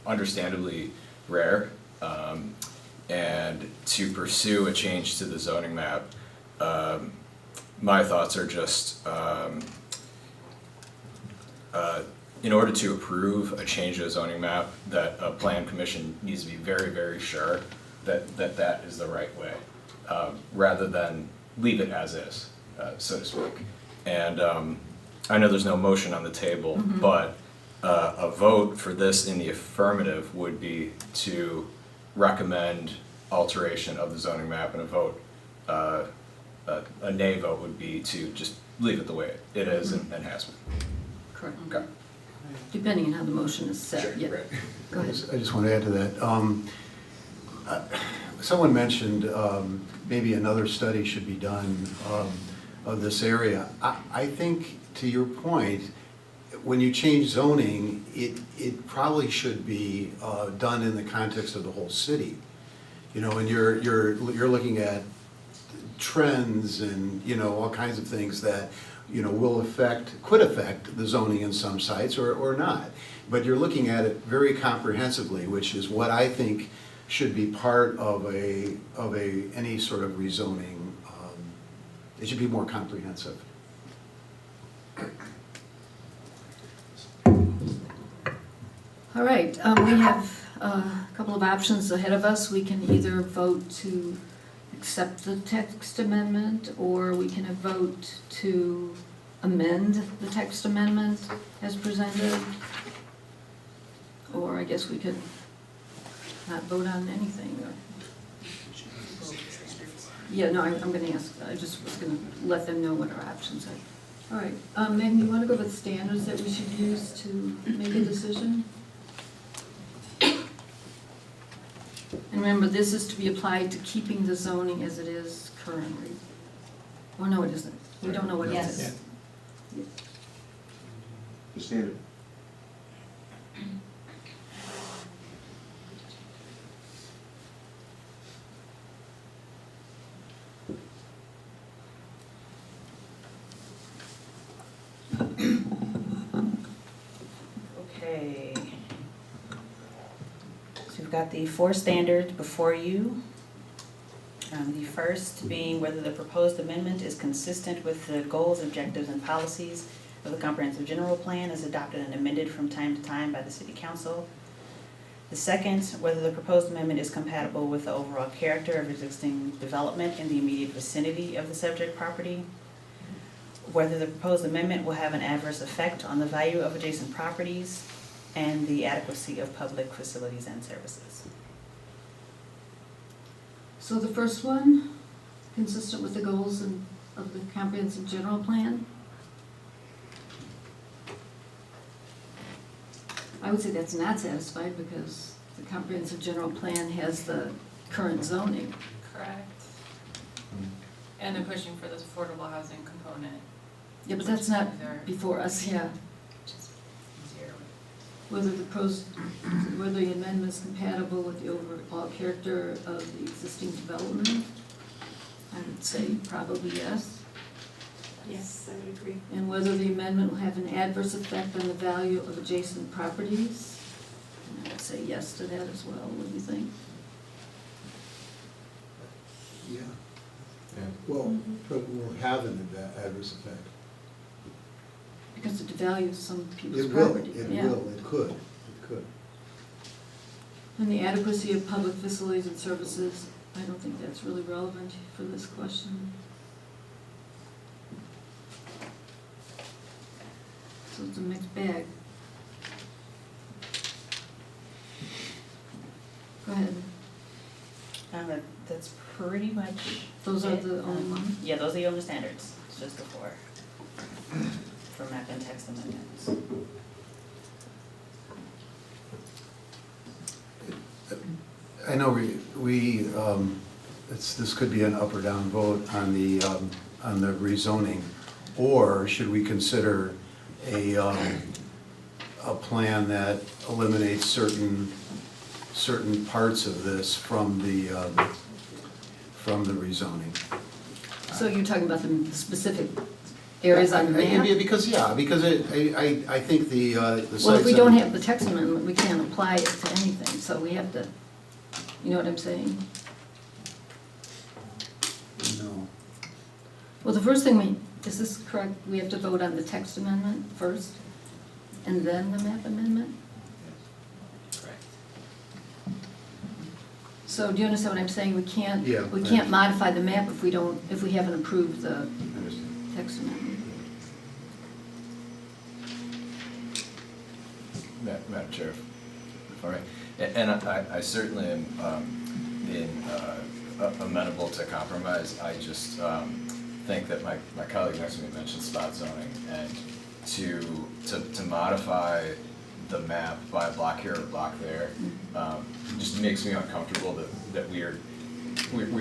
understandably rare. And to pursue a change to the zoning map, my thoughts are just, in order to approve a change to a zoning map, that a plan commission needs to be very, very sure that is the right way, rather than leave it as is, so to speak. And I know there's no motion on the table, but a vote for this in the affirmative would be to recommend alteration of the zoning map, and a nay vote would be to just leave it the way it is and has been. Correct. Okay. Depending on how the motion is set, Sure, yeah. right. Go ahead. I just want to add to that. Someone mentioned maybe another study should be done of this area. I think, to your point, when you change zoning, it probably should be done in the context of the whole city. You know, and you're looking at trends and, you know, all kinds of things that, you know, could affect the zoning in some sites or not. But you're looking at it very comprehensively, which is what I think should be part of any sort of rezoning. It should be more comprehensive. All right, we have a couple of options ahead of us. We can either vote to accept the text amendment, or we can vote to amend the text amendment as presented. Or I guess we could not vote on anything. Yeah, no, I'm gonna ask, I just was gonna let them know what our options are. All right, Megan, you wanna go over the standards that we should use to make a decision? And remember, this is to be applied to keeping the zoning as it is currently. Or no, it isn't. We don't know what it Yes. is. The standard. Okay. So we've got the 4 standards before you. The first being whether the proposed amendment is consistent with the goals, objectives, and policies of the comprehensive general plan as adopted and amended from time to time by the city council. The second, whether the proposed amendment is compatible with the overall character of existing development in the immediate vicinity of the subject property. Whether the proposed amendment will have an adverse effect on the value of adjacent properties, and the adequacy of public facilities and services. So the first one, consistent with the goals of the comprehensive general plan? I would say that's not satisfied because the comprehensive general plan has the current zoning. Correct. And they're pushing for this affordable housing component. Yeah, but that's not They're- before us, yeah. Whether the amendment is compatible with the overall character of the existing development, I would say probably yes. Yes, I would agree. And whether the amendment will have an adverse effect on the value of adjacent properties, and I would say yes to that as well. What do you think? Yeah. Well, but will have an adverse effect. Because it devalues some people's It will, property. it Yeah. will, it could. And the adequacy of public facilities and services, I don't think that's really relevant for this question. So it's a mixed bag. Go ahead. That's pretty much. Those are it. the only ones? Yeah, those are the only standards, it's just the 4 for map and text amendments. I know this could be an up or down vote on the rezoning, or should we consider a plan that eliminates certain parts of this from the rezoning? So you're talking about the specific areas on the map? Because I think the sites. Well, if we don't have the text amendment, we can't apply it to anything, so we have to, you know what I'm saying? No. Well, the first thing is this correct, we have to vote on the text amendment first, and then the map amendment? So do you understand what I'm saying? We can't, Yeah, we I can't modify the map if we haven't approved the text amendment. Madam Chair, all right. And I certainly am amenable to compromise. I just think that my colleague next to me mentioned spot zoning, and to modify the map by a block here or a block there just makes me uncomfortable that we're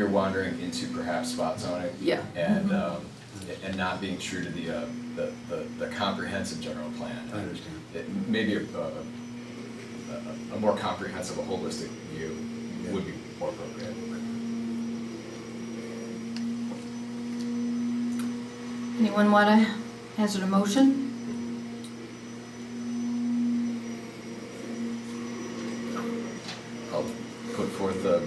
wandering into perhaps spot zoning. Yeah. And not being true to the comprehensive general plan. I understand. Maybe a more comprehensive, a holistic view would be more appropriate. Anyone want to hazard a motion? I'll put forth a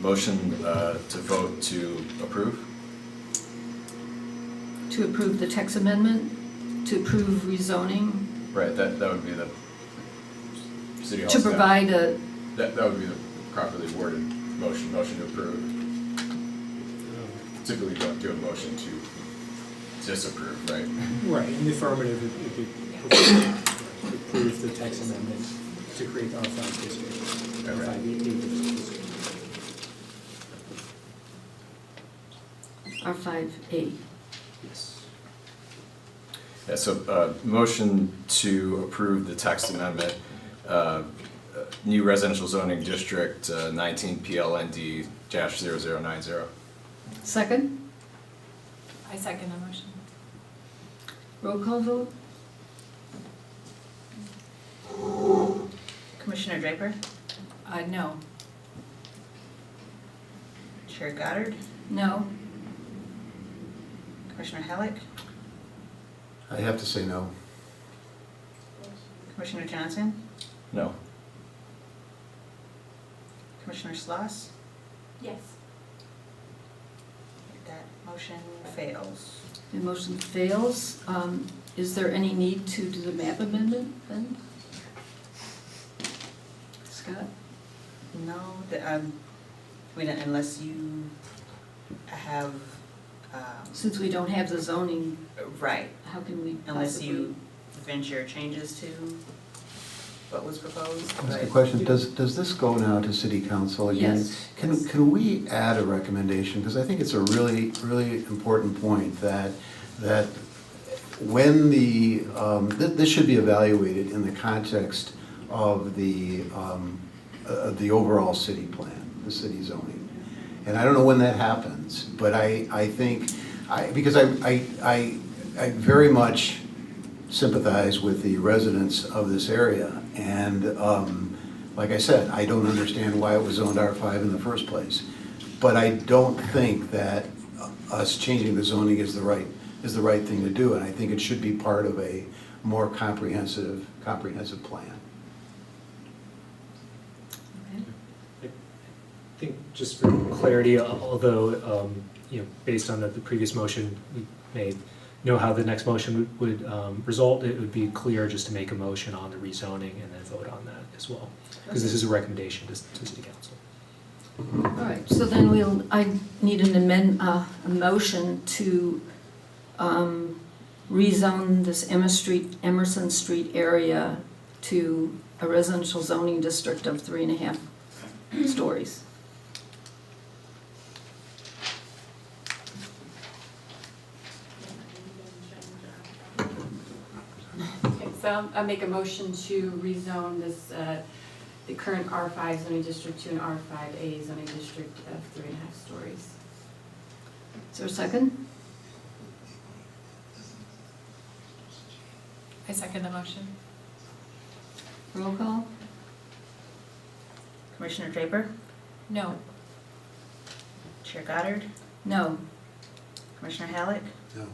motion to vote to approve. To approve the text amendment, to approve rezoning, Right, that would be the city hall to staff. provide a, That would be the properly worded motion to approve. Typically don't do a motion to disapprove, right? Right, in the affirmative, it would to approve the text amendment to create the R5 district. R5 district. R5A. Yes. Yeah, so, motion to approve the text amendment, new residential zoning district, 19 PLND-0090. Second? I second the motion. Roll call vote? Commissioner Draper, No. Chair Goddard, No. Commissioner Halleck, I have to say no. Commissioner Johnson, No. Commissioner Sloss. Yes. That motion fails. The motion fails. Is there any need to do the map amendment then? Scott? No, we don't, unless you have, Since we don't have the zoning, right, how can we unless possibly? you venture changes to what was proposed. Ask a but- question, does this go now to city council again? Yes. Can we add a recommendation, because I think it's a really, really important point that when this should be evaluated in the context of the overall city plan, the city zoning. And I don't know when that happens, but I think, because I very much sympathize with the residents of this area. And like I said, I don't understand why it was zoned R5 in the first place. But I don't think that us changing the zoning is the right thing to do. And I think it should be part of a more comprehensive plan. I think just for clarity, although, based on the previous motion we made, know how the next motion would result, it would be clear just to make a motion on the rezoning and then vote on that as well. Because this is a recommendation to city council. All right, so then I need a motion to rezone this Emerson Street area to a residential zoning district of 3.5 stories. Okay, so I'll make a motion to rezone this the current R5 zoning district to an R5A zoning district of 3.5 stories. Is there a second? I second the motion. Roll call? Commissioner Draper, No. Chair Goddard, No. Commissioner Halleck, No.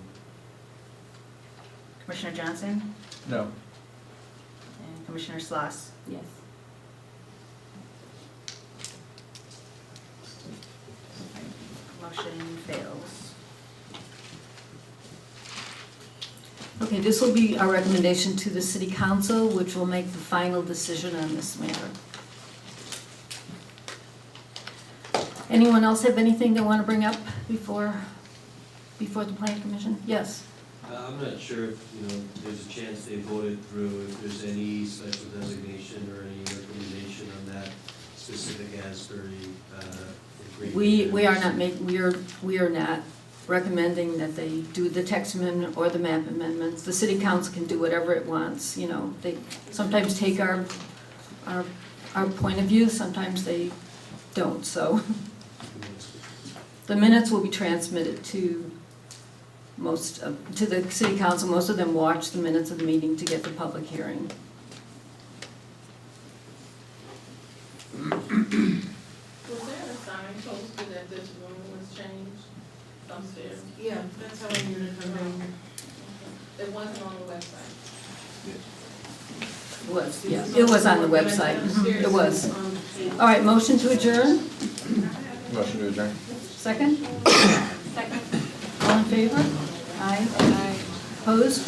Commissioner Johnson, No. and Commissioner Sloss. Yes. Motion fails. Okay, this will be our recommendation to the city council, which will make the final decision on this matter. Anyone else have anything they want to bring up before the planning commission? Yes? I'm not sure if, there's a chance they voted through, if there's any special designation or any recommendation on that specific Asbury agreement. We are not recommending that they do the text amendment or the map amendments. The city council can do whatever it wants, they sometimes take our point of view, sometimes they don't, so. The minutes will be transmitted to the city council. Most of them watch the minutes of the meeting to get the public hearing. Was there a sign posted that this room was changed upstairs? Yeah, that's how I knew it from there. It wasn't on the website. It was, yeah, it was on the website. Mhm, it was. All right, motion to adjourn? Motion to adjourn. Second? Second. All in favor? Aye. Opposed?